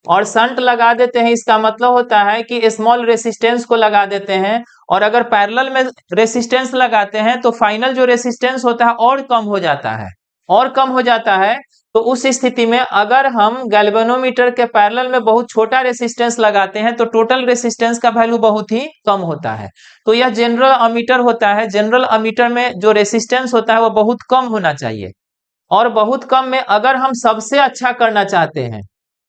और शंट लगा देते हैं इसका मतलब होता है कि स्मॉल रेसिस्टेंस को लगा देते हैं। और अगर पैरेलल में रेसिस्टेंस लगाते हैं तो फाइनल जो रेसिस्टेंस होता है और कम हो जाता है, और कम हो जाता है। तो उस स्थिति में अगर हम गैल्वेनोमीटर के पैरेलल में बहुत छोटा रेसिस्टेंस लगाते हैं तो टोटल रेसिस्टेंस का वैल्यू बहुत ही कम होता है। तो यह जनरल अमीटर होता है। जनरल अमीटर में जो रेसिस्टेंस होता है वो बहुत कम होना चाहिए, और बहुत कम में अगर हम सबसे अच्छा करना चाहते हैं,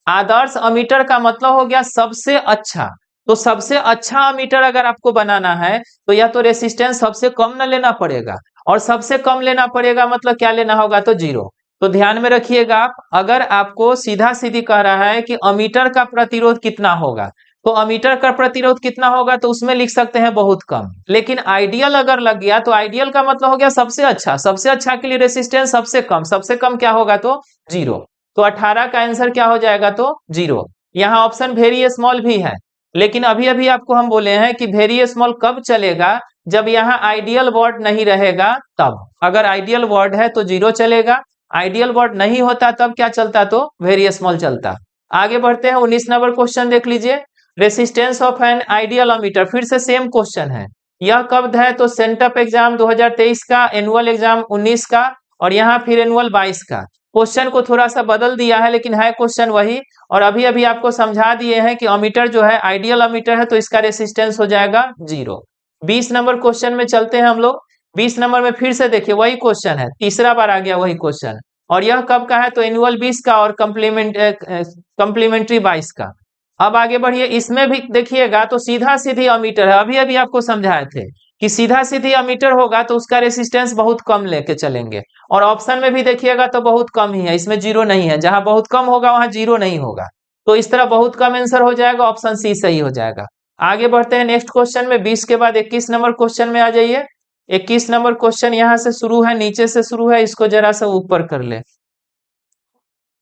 आदर्श अमीटर का मतलब हो गया सबसे अच्छा। तो सबसे अच्छा अमीटर अगर आपको बनाना है तो या तो रेसिस्टेंस सबसे कम न लेना पड़ेगा, और सबसे कम लेना पड़ेगा मतलब क्या लेना होगा तो जीरो। तो ध्यान में रखिएगा आप, अगर आपको सीधा सीधी कह रहा है कि अमीटर का प्रतिरोध कितना होगा, तो अमीटर का प्रतिरोध कितना होगा तो उसमें लिख सकते हैं बहुत कम। लेकिन आइडियल अगर लग गया तो आइडियल का मतलब हो गया सबसे अच्छा। सबसे अच्छा के लिए रेसिस्टेंस सबसे कम, सबसे कम क्या होगा तो जीरो। तो 18 का आंसर क्या हो जाएगा तो जीरो। यहाँ ऑप्शन वेरी स्मॉल भी है, लेकिन अभी अभी आपको हम बोले हैं कि वेरी स्मॉल कब चलेगा, जब यहाँ आइडियल वर्ड नहीं रहेगा तब। अगर आइडियल वर्ड है तो जीरो चलेगा, आइडियल वर्ड नहीं होता तब क्या चलता तो वेरी स्मॉल चलता। आगे बढ़ते हैं, 19 नंबर क्वेश्चन देख लीजिए। Resistance of an ideal ammeter, फिर से सेम क्वेश्चन है। यह कब है तो सेंटअप एग्जाम 2023 का, एनुअल एग्जाम 19 का, और यहाँ फिर एनुअल 22 का। क्वेश्चन को थोड़ा सा बदल दिया है लेकिन है क्वेश्चन वही, और अभी अभी आपको समझा दिए हैं कि अमीटर जो है आइडियल अमीटर है तो इसका रेसिस्टेंस हो जाएगा जीरो। 20 नंबर क्वेश्चन में चलते हैं हम लोग। 20 नंबर में फिर से देखिए वही क्वेश्चन है, तीसरा बार आ गया वही क्वेश्चन, और यह कब का है तो एनुअल 20 का और कम्प्लीमेंट्री 22 का। अब आगे बढ़िए, इसमें भी देखिएगा तो सीधा सीधी अमीटर है। अभी अभी आपको समझाए थे कि सीधा सीधी अमीटर होगा तो उसका रेसिस्टेंस बहुत कम लेके चलेंगे, और ऑप्शन में भी देखिएगा तो बहुत कम ही है, इसमें जीरो नहीं है। जहां बहुत कम होगा वहां जीरो नहीं होगा, तो इस तरह बहुत कम आंसर हो जाएगा, ऑप्शन सी सही हो जाएगा। आगे बढ़ते हैं नेक्स्ट क्वेश्चन में। 20 के बाद 21 नंबर क्वेश्चन में आ जाइए। 21 नंबर क्वेश्चन यहाँ से शुरू है, नीचे से शुरू है, इसको जरा सा ऊपर कर ले।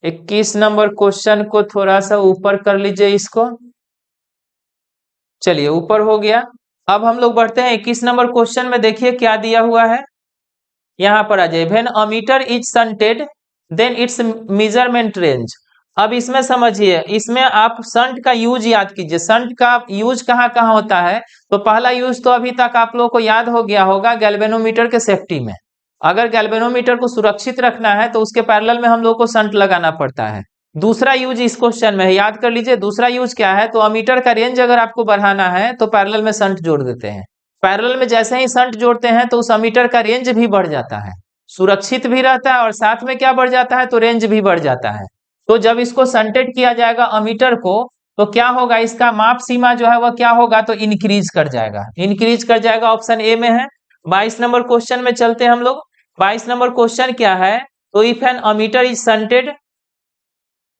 21 नंबर क्वेश्चन को थोड़ा सा ऊपर कर लीजिए इसको। चलिए ऊपर हो गया। अब हम लोग बढ़ते हैं 21 नंबर क्वेश्चन में। देखिए क्या दिया हुआ है, यहाँ पर आ जाए, when ammeter is shunted then its measurement range. अब इसमें समझिए, इसमें आप शंट का यूज याद कीजिए। शंट का यूज कहाँ कहाँ होता है, तो पहला यूज तो अभी तक आप लोगों को याद हो गया होगा, गैल्वेनोमीटर के सेफ्टी में। अगर गैल्वेनोमीटर को सुरक्षित रखना है तो उसके पैरेलल में हम लोग को शंट लगाना पड़ता है। दूसरा यूज इस क्वेश्चन में है, याद कर लीजिए दूसरा यूज क्या है, तो अमीटर का रेंज अगर आपको बढ़ाना है तो पैरेलल में शंट जोड़ देते हैं। पैरेलल में जैसे ही शंट जोड़ते हैं तो उस अमीटर का रेंज भी बढ़ जाता है, सुरक्षित भी रहता है, और साथ में क्या बढ़ जाता है तो रेंज भी बढ़ जाता है। तो जब इसको शंटेड किया जाएगा अमीटर को, तो क्या होगा, इसका माप सीमा जो है वह क्या होगा तो इंक्रीज कर जाएगा, इंक्रीज कर जाएगा। ऑप्शन ए में है। 22 नंबर क्वेश्चन में चलते हैं हम लोग। 22 नंबर क्वेश्चन क्या है, तो if an ammeter is shunted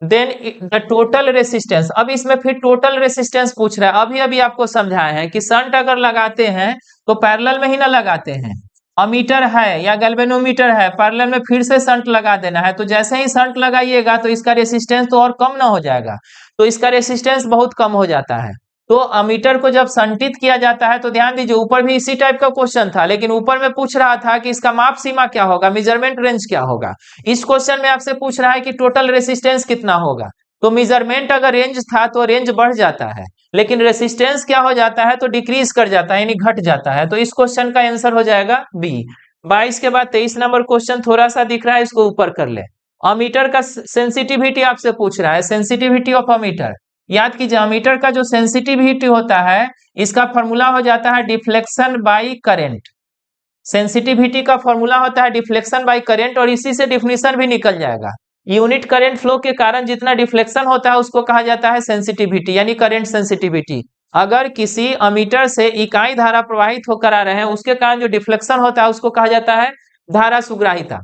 then the total resistance. अब इसमें फिर टोटल रेसिस्टेंस पूछ रहा है। अभी अभी आपको समझाए हैं कि शंट अगर लगाते हैं तो पैरेलल में ही ना लगाते हैं। अमीटर है या गैल्वेनोमीटर है, पैरेलल में फिर से शंट लगा देना है, तो जैसे ही शंट लगाइएगा तो इसका रेसिस्टेंस तो और कम ना हो जाएगा, तो इसका रेसिस्टेंस बहुत कम हो जाता है। तो अमीटर को जब संटित किया जाता है तो ध्यान दीजिए ऊपर भी इसी टाइप का क्वेश्चन था, लेकिन ऊपर में पूछ रहा था कि इसका माप सीमा क्या होगा, मेजरमेंट रेंज क्या होगा। इस क्वेश्चन में आपसे पूछ रहा है कि टोटल रेसिस्टेंस कितना होगा। तो मेजरमेंट अगर रेंज था तो रेंज बढ़ जाता है, लेकिन रेसिस्टेंस क्या हो जाता है तो डिक्रीज कर जाता है, यानी घट जाता है। तो इस क्वेश्चन का आंसर हो जाएगा बी। 22 के बाद 23 नंबर क्वेश्चन थोड़ा सा दिख रहा है, इसको ऊपर कर ले। अमीटर का सेंसिटिविटी आपसे पूछ रहा है, सेंसिटिविटी ऑफ अमीटर। याद कीजिए अमीटर का जो सेंसिटिविटी होता है इसका फॉर्मूला हो जाता है डिफ्लेक्शन बाई करंट। सेंसिटिविटी का फॉर्मूला होता है डिफ्लेक्शन बाई करंट, और इसी से डिफिनीशन भी निकल जाएगा। यूनिट करंट फ्लो के कारण जितना डिफ्लेक्शन होता है उसको कहा जाता है सेंसिटिविटी, यानी करंट सेंसिटिविटी। अगर किसी अमीटर से इकाई धारा प्रवाहित होकर आ रहे हैं उसके कारण जो डिफ्लेक्शन होता है उसको कहा जाता है धारा सुग्राहिता।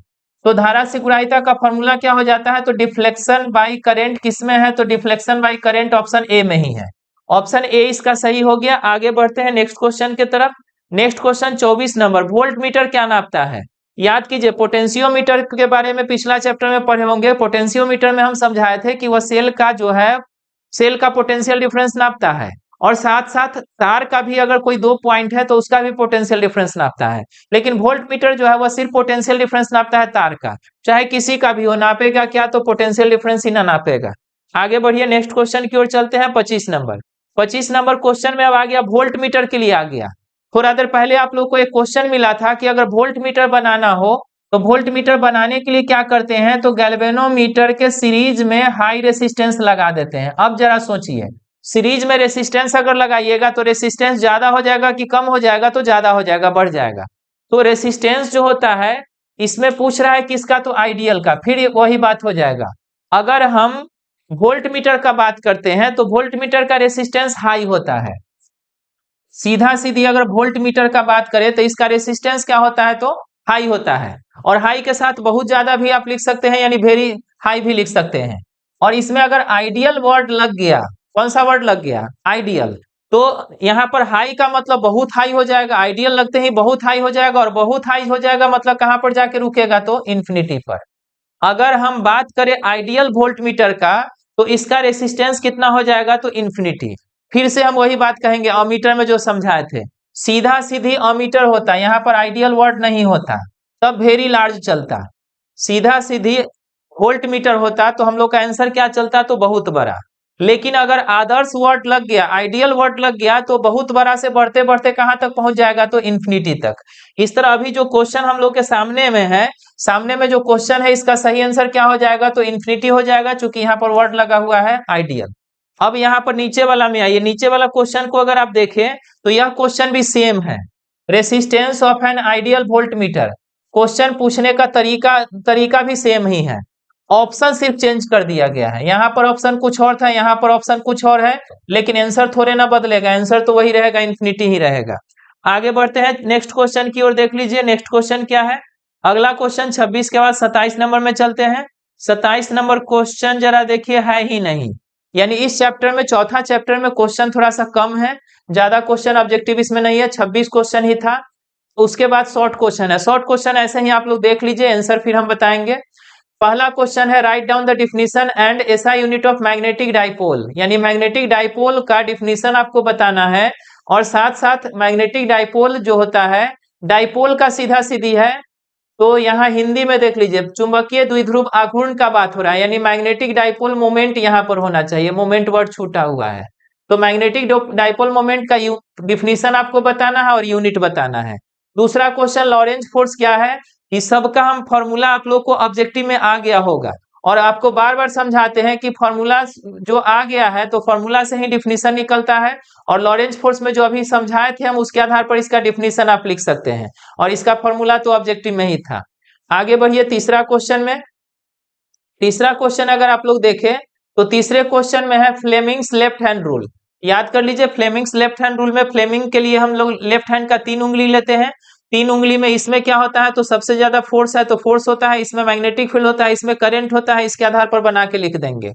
तो धारा सुग्राहिता का फॉर्मूला क्या हो जाता है तो डिफ्लेक्शन बाई करंट किसमें है तो deflection by current option A में ही है। ऑप्शन ए इसका सही हो गया। आगे बढ़ते हैं नेक्स्ट क्वेश्चन की तरफ। Next question 24 number, volt meter क्या नापता है। याद कीजिए पोटेंशियोमीटर के बारे में पिछला चैप्टर में पढ़े होंगे। पोटेंशियोमीटर में हम समझाए थे कि वह सेल का जो है सेल का पोटेंशियल डिफरेंस नापता है, और साथ साथ तार का भी अगर कोई दो पॉइंट है तो उसका भी पोटेंशियल डिफरेंस नापता है। लेकिन वोल्ट मीटर जो है वह सिर्फ पोटेंशियल डिफरेंस नापता है तार का, चाहे किसी का भी हो, नापेगा क्या तो पोटेंशियल डिफरेंस ही ना नापेगा। आगे बढ़िए नेक्स्ट क्वेश्चन की ओर चलते हैं। 25 नंबर, 25 नंबर क्वेश्चन में अब आ गया वोल्ट मीटर के लिए आ गया। थोड़ा देर पहले आप लोग को एक क्वेश्चन मिला था कि अगर वोल्ट मीटर बनाना हो तो वोल्ट मीटर बनाने के लिए क्या करते हैं तो गैल्वेनोमीटर के सीरीज में हाई रेसिस्टेंस लगा देते हैं। अब जरा सोचिए, सीरीज में रेसिस्टेंस अगर लगाइएगा तो रेसिस्टेंस ज्यादा हो जाएगा कि कम हो जाएगा तो ज्यादा हो जाएगा, बढ़ जाएगा। तो रेसिस्टेंस जो होता है इसमें पूछ रहा है किसका तो आइडियल का, फिर वही बात हो जाएगा। अगर हम वोल्ट मीटर का बात करते हैं तो वोल्ट मीटर का रेसिस्टेंस हाई होता है। सीधा सीधी अगर वोल्ट मीटर का बात करें तो इसका रेसिस्टेंस क्या होता है तो हाई होता है, और हाई के साथ बहुत ज्यादा भी आप लिख सकते हैं, यानी वेरी हाई भी लिख सकते हैं। और इसमें अगर आइडियल वर्ड लग गया, कौन सा वर्ड लग गया आइडियल, तो यहाँ पर हाई का मतलब बहुत हाई हो जाएगा, आइडियल लगते ही बहुत हाई हो जाएगा, और बहुत हाई हो जाएगा मतलब कहां पर जाके रुकेगा तो इन्फिनिटी पर। अगर हम बात करें आइडियल वोल्ट मीटर का तो इसका रेसिस्टेंस कितना हो जाएगा तो इन्फिनिटी। फिर से हम वही बात कहेंगे अमीटर में जो समझाए थे, सीधा सीधी अमीटर होता, यहाँ पर आइडियल वर्ड नहीं होता, तब वेरी लार्ज चलता। सीधा सीधी वोल्ट मीटर होता तो हम लोग का आंसर क्या चलता तो बहुत बड़ा। लेकिन अगर आदर्श वर्ड लग गया, आइडियल वर्ड लग गया तो बहुत बड़ा से बढ़ते बढ़ते कहां तक पहुंच जाएगा तो इन्फिनिटी तक। इस तरह अभी जो क्वेश्चन हम लोग के सामने में है, सामने में जो क्वेश्चन है इसका सही आंसर क्या हो जाएगा तो इन्फिनिटी हो जाएगा, चूंकि यहाँ पर वर्ड लगा हुआ है आइडियल। अब यहाँ पर नीचे वाला में आइए, नीचे वाला क्वेश्चन को अगर आप देखें तो यह क्वेश्चन भी सेम है, resistance of an ideal volt meter. Question पूछने का तरीका भी सेम ही है, ऑप्शन सिर्फ चेंज कर दिया गया है। यहाँ पर ऑप्शन कुछ और था, यहाँ पर ऑप्शन कुछ और है, लेकिन आंसर थोड़े ना बदलेगा, आंसर तो वही रहेगा, इन्फिनिटी ही रहेगा। आगे बढ़ते हैं नेक्स्ट क्वेश्चन की ओर, देख लीजिए नेक्स्ट क्वेश्चन क्या है। अगला क्वेश्चन 26 के बाद 27 नंबर में चलते हैं। 27 नंबर क्वेश्चन जरा देखिए है ही नहीं, यानी इस चैप्टर में चौथा चैप्टर में क्वेश्चन थोड़ा सा कम है, ज्यादा क्वेश्चन ऑब्जेक्टिव इसमें नहीं है, 26 क्वेश्चन ही था। उसके बाद शॉर्ट क्वेश्चन है, शॉर्ट क्वेश्चन ऐसे ही आप लोग देख लीजिए, आंसर फिर हम बताएंगे। पहला क्वेश्चन है write down the definition and SI unit of magnetic dipole, यानी मैग्नेटिक डाइपोल का डिफिनीशन आपको बताना है, और साथ साथ मैग्नेटिक डाइपोल जो होता है डाइपोल का सीधा सीधी है, तो यहाँ हिंदी में देख लीजिए चुंबकीय द्विध्रुव आघूर्ण का बात हो रहा है, यानी मैग्नेटिक डाइपोल मोमेंट यहाँ पर होना चाहिए, मोमेंट वर्ड छूटा हुआ है। तो मैग्नेटिक डाइपोल मोमेंट का डिफिनीशन आपको बताना है और यूनिट बताना है। दूसरा क्वेश्चन लॉरेंज फोर्स क्या है, इस सब का हम फॉर्मूला आप लोग को ऑब्जेक्टिव में आ गया होगा, और आपको बार बार समझाते हैं कि फॉर्मूला जो आ गया है तो फॉर्मूला से ही डिफिनीशन निकलता है, और लॉरेंज फोर्स में जो अभी समझाए थे हम उसके आधार पर इसका डिफिनीशन आप लिख सकते हैं, और इसका फॉर्मूला तो ऑब्जेक्टिव में ही था। आगे बढ़िए तीसरा क्वेश्चन में, तीसरा क्वेश्चन अगर आप लोग देखें तो तीसरे क्वेश्चन में है फ्लेमिंग्स लेफ्ट हैंड रूल। याद कर लीजिए फ्लेमिंग्स लेफ्ट हैंड रूल में फ्लेमिंग के लिए हम लोग लेफ्ट हैंड का 3 उंगली लेते हैं, 3 उंगली में इसमें क्या होता है तो सबसे ज्यादा फोर्स है तो फोर्स होता है, इसमें मैग्नेटिक फील्ड होता है, इसमें करंट होता है, इसके आधार पर बना के लिख देंगे।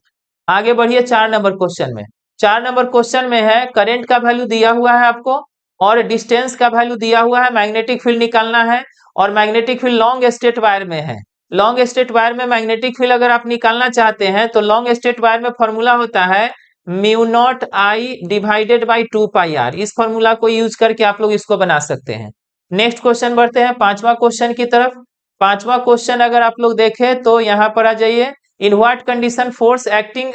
आगे बढ़िए 4 नंबर क्वेश्चन में, 4 नंबर क्वेश्चन में है करंट का वैल्यू दिया हुआ है आपको, और डिस्टेंस का वैल्यू दिया हुआ है, मैग्नेटिक फील्ड निकालना है, और magnetic field long straight wire में है। लॉन्ग स्ट्रेट वायर में मैग्नेटिक फील्ड अगर आप निकालना चाहते हैं तो लॉन्ग स्ट्रेट वायर में फॉर्मूला होता है mu naught I divided by 2 pi R. इस फॉर्मूला को यूज करके आप लोग इसको बना सकते हैं। नेक्स्ट क्वेश्चन बढ़ते हैं पांचवा क्वेश्चन की तरफ। पांचवा क्वेश्चन अगर आप लोग देखें तो यहां पर आ जाइए, in what condition force acting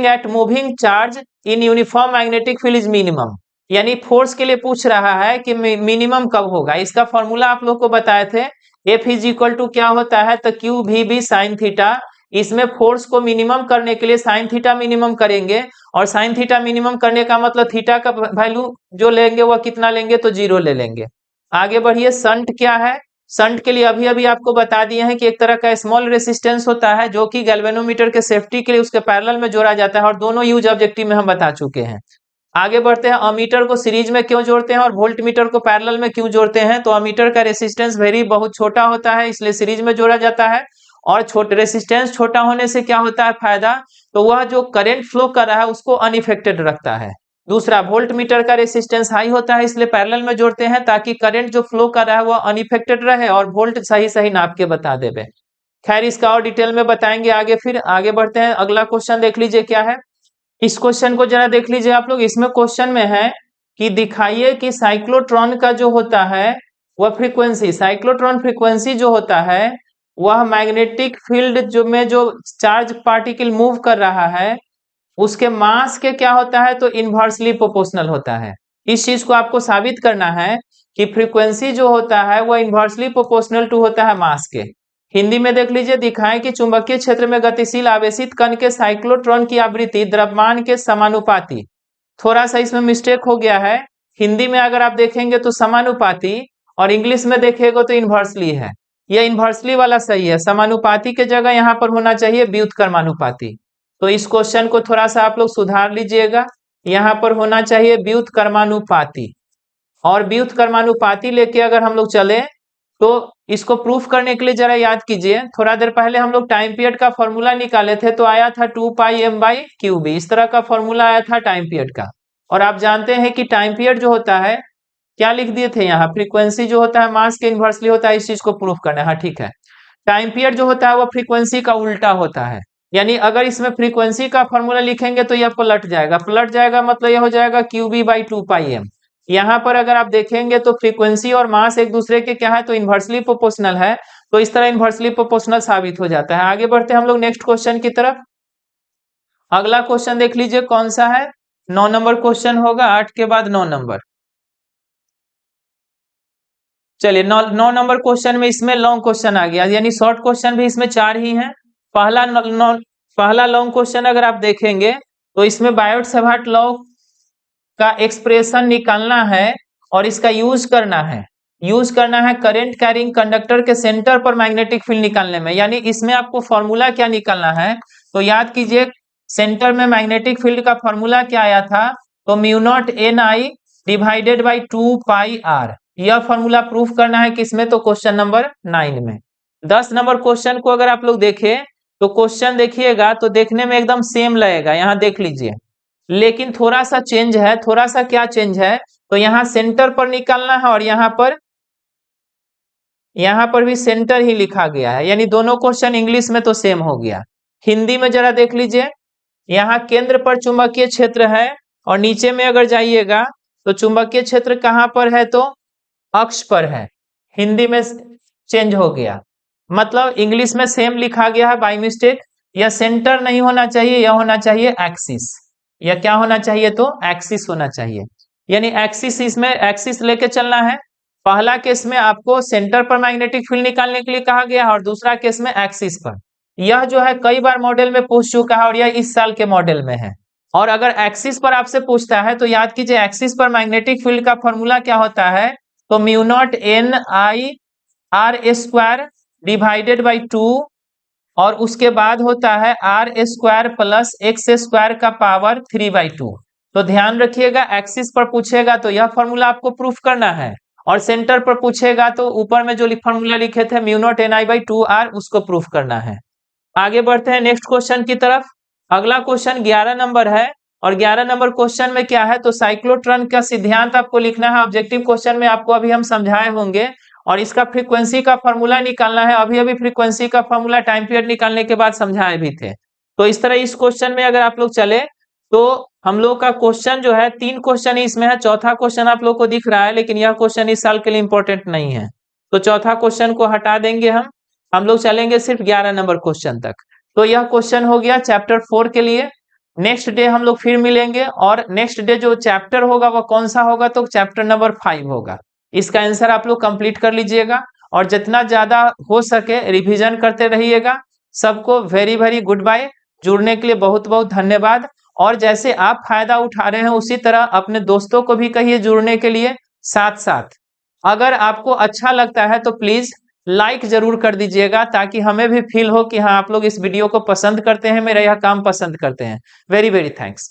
at moving charge in uniform magnetic field is minimum. यानी फोर्स के लिए पूछ रहा है कि मिनिमम कब होगा। इसका फॉर्मूला आप लोग को बताए थे, एफ इज इक्वल टू क्या होता है, तो Q V B sine theta. इसमें फोर्स को मिनिमम करने के लिए साइन थीटा मिनिमम करेंगे, और साइन थीटा मिनिमम करने का मतलब थीटा का वैल्यू जो लेंगे वह कितना लेंगे, तो 0 ले लेंगे। आगे बढ़िए, संट क्या है। संट के लिए अभी अभी आपको बता दिए हैं कि एक तरह का स्मॉल रेसिस्टेंस होता है जो कि गैल्वेनोमीटर के सेफ्टी के लिए उसके पैरेलल में जोड़ा जाता है, और दोनों यूज ऑब्जेक्टिव में हम बता चुके हैं। आगे बढ़ते हैं, अमीटर को सीरीज में क्यों जोड़ते हैं और वोल्ट मीटर को पैरेलल में क्यों जोड़ते हैं। तो अमीटर का रेसिस्टेंस वेरी बहुत छोटा होता है, इसलिए सीरीज में जोड़ा जाता है। और छोटे रेसिस्टेंस छोटा होने से क्या होता है फायदा, तो वह जो करंट फ्लो कर रहा है उसको अनइफेक्टेड रखता है। दूसरा, वोल्ट मीटर का रेसिस्टेंस हाई होता है, इसलिए पैरेलल में जोड़ते हैं ताकि करंट जो फ्लो कर रहा है वह अनइफेक्टेड रहे और वोल्ट सही सही नाप के बता देवे। खैर, इसका और डिटेल में बताएंगे आगे। फिर आगे बढ़ते हैं, अगला क्वेश्चन देख लीजिए क्या है। इस क्वेश्चन को जरा देख लीजिए आप लोग। इसमें क्वेश्चन में है कि दिखाइए कि साइक्लोट्रॉन का जो होता है वह फ्रीक्वेंसी, साइक्लोट्रॉन फ्रीक्वेंसी जो होता है वह मैग्नेटिक फील्ड जो में जो चार्ज पार्टिकल मूव कर रहा है उसके मास के क्या होता है, तो इनवर्सली प्रोपोर्शनल होता है। इस चीज को आपको साबित करना है कि फ्रीक्वेंसी जो होता है वह इनवर्सली प्रोपोर्शनल टू होता है मास के। हिंदी में देख लीजिए, दिखाएं कि चुंबकीय क्षेत्र में गतिशील आवेशित कण के साइक्लोट्रॉन की आवृत्ति द्रव्यमान के समानुपाती। थोड़ा सा इसमें मिस्टेक हो गया है, हिंदी में अगर आप देखेंगे तो समानुपाती और इंग्लिश में देखेगा तो इनवर्सली है। यह इनवर्सली वाला सही है, समानुपाती के जगह यहाँ पर होना चाहिए व्युत्क्रमानुपाती। तो इस क्वेश्चन को थोड़ा सा आप लोग सुधार लीजिएगा, यहाँ पर होना चाहिए व्युत्क्रमानुपाती। और व्युत्क्रमानुपाती लेके अगर हम लोग चले तो इसको प्रूफ करने के लिए जरा याद कीजिए, थोड़ा देर पहले हम लोग टाइम पीरियड का फॉर्मूला निकाले थे तो आया था 2 pi M by Q B. इस तरह का फॉर्मूला आया था टाइम पीरियड का। और आप जानते हैं कि टाइम पीरियड जो होता है, क्या लिख दिए थे यहाँ, फ्रीक्वेंसी जो होता है मास के इनवर्सली होता है। इस चीज को प्रूफ करना है, हाँ ठीक है। टाइम पीरियड जो होता है वो फ्रीक्वेंसी का उल्टा होता है। यानी अगर इसमें फ्रीक्वेंसी का फॉर्मूला लिखेंगे तो यह पलट जाएगा, पलट जाएगा मतलब यह हो जाएगा Q B by 2 pi M. यहाँ पर अगर आप देखेंगे तो फ्रीक्वेंसी और मास एक दूसरे के क्या है, तो इनवर्सली प्रोपोर्शनल है। तो इस तरह इनवर्सली प्रोपोर्शनल साबित हो जाता है। आगे बढ़ते हैं हम लोग नेक्स्ट क्वेश्चन की तरफ। अगला क्वेश्चन देख लीजिए कौन सा है, 9 नंबर क्वेश्चन होगा, 8 के बाद 9 नंबर। चलिए 9 नंबर क्वेश्चन में इसमें लॉन्ग क्वेश्चन आ गया, यानी शॉर्ट क्वेश्चन भी इसमें 4 ही हैं। पहला लॉन्ग क्वेश्चन अगर आप देखेंगे तो इसमें बायोट सेवर्ट लॉ का एक्सप्रेशन निकालना है और इसका यूज करना है करंट कैरिंग कंडक्टर के सेंटर पर मैग्नेटिक फील्ड निकालने में। यानी इसमें आपको फॉर्मूला क्या निकालना है, तो याद कीजिए सेंटर में मैग्नेटिक फील्ड का फॉर्मूला क्या आया था, तो mu naught N I divided by 2 pi R. यह फॉर्मूला प्रूफ करना है किसमें, तो क्वेश्चन नंबर 9 में। 10 नंबर क्वेश्चन को अगर आप लोग देखें तो क्वेश्चन देखिएगा तो देखने में एकदम सेम लगेगा, यहाँ देख लीजिए, लेकिन थोड़ा सा चेंज है। थोड़ा सा क्या चेंज है, तो यहाँ सेंटर पर निकालना है और यहाँ पर भी सेंटर ही लिखा गया है। यानी दोनों क्वेश्चन इंग्लिश में तो सेम हो गया। हिंदी में जरा देख लीजिए, यहाँ केंद्र पर चुंबकीय क्षेत्र है और नीचे में अगर जाइएगा तो चुंबकीय क्षेत्र कहाँ पर है, तो अक्ष पर है। हिंदी में चेंज हो गया, मतलब इंग्लिश में सेम लिखा गया है बाय मिस्टेक। यह सेंटर नहीं होना चाहिए, यह होना चाहिए एक्सिस। यह क्या होना चाहिए, तो एक्सिस होना चाहिए। यानी एक्सिस, इसमें एक्सिस लेके चलना है। पहला केस में आपको सेंटर पर मैग्नेटिक फील्ड निकालने के लिए कहा गया और दूसरा केस में एक्सिस पर। यह जो है कई बार मॉडल में पूछ चुका है और यह इस साल के मॉडल में है। और अगर एक्सिस पर आपसे पूछता है तो याद कीजिए एक्सिस पर मैग्नेटिक फील्ड का फॉर्मूला क्या होता है, तो mu naught N I R square divided by 2 और उसके बाद होता है R square plus X square का पावर 3/2। तो ध्यान रखिएगा, एक्सिस पर पूछेगा तो यह फॉर्मूला आपको प्रूफ करना है, और सेंटर पर पूछेगा तो ऊपर में जो फॉर्मूला लिखे थे mu naught N I by 2 R उसको प्रूफ करना है। आगे बढ़ते हैं नेक्स्ट क्वेश्चन की तरफ। अगला क्वेश्चन 11 नंबर है और 11 नंबर क्वेश्चन में क्या है, तो साइक्लोट्रॉन का सिद्धांत आपको लिखना है। ऑब्जेक्टिव क्वेश्चन में आपको अभी हम समझाए होंगे और इसका फ्रीक्वेंसी का फॉर्मूला निकालना है। अभी फ्रीक्वेंसी का फॉर्मूला टाइम पीरियड निकालने के बाद समझाए भी थे। तो इस तरह इस क्वेश्चन में अगर आप लोग चले तो हम लोग का क्वेश्चन जो है 3 क्वेश्चन ही इसमें है। चौथा क्वेश्चन आप लोग को दिख रहा है, लेकिन यह क्वेश्चन इस साल के लिए इंपॉर्टेंट नहीं है, तो चौथा क्वेश्चन को हटा देंगे। हम लोग चलेंगे सिर्फ 11 नंबर क्वेश्चन तक। तो यह क्वेश्चन हो गया चैप्टर 4 के लिए। नेक्स्ट डे हम लोग फिर मिलेंगे, और नेक्स्ट डे जो चैप्टर होगा वह कौन सा होगा, तो चैप्टर नंबर 5 होगा। इसका आंसर आप लोग कंप्लीट कर लीजिएगा, और जितना ज्यादा हो सके रिवीजन करते रहिएगा। सबको वेरी वेरी गुड बाय। जुड़ने के लिए बहुत बहुत धन्यवाद। और जैसे आप फायदा उठा रहे हैं उसी तरह अपने दोस्तों को भी कहिए जुड़ने के लिए। साथ साथ अगर आपको अच्छा लगता है तो प्लीज लाइक जरूर कर दीजिएगा, ताकि हमें भी फील हो कि हाँ आप लोग इस वीडियो को पसंद करते हैं, मेरा यह काम पसंद करते हैं। Very very thanks.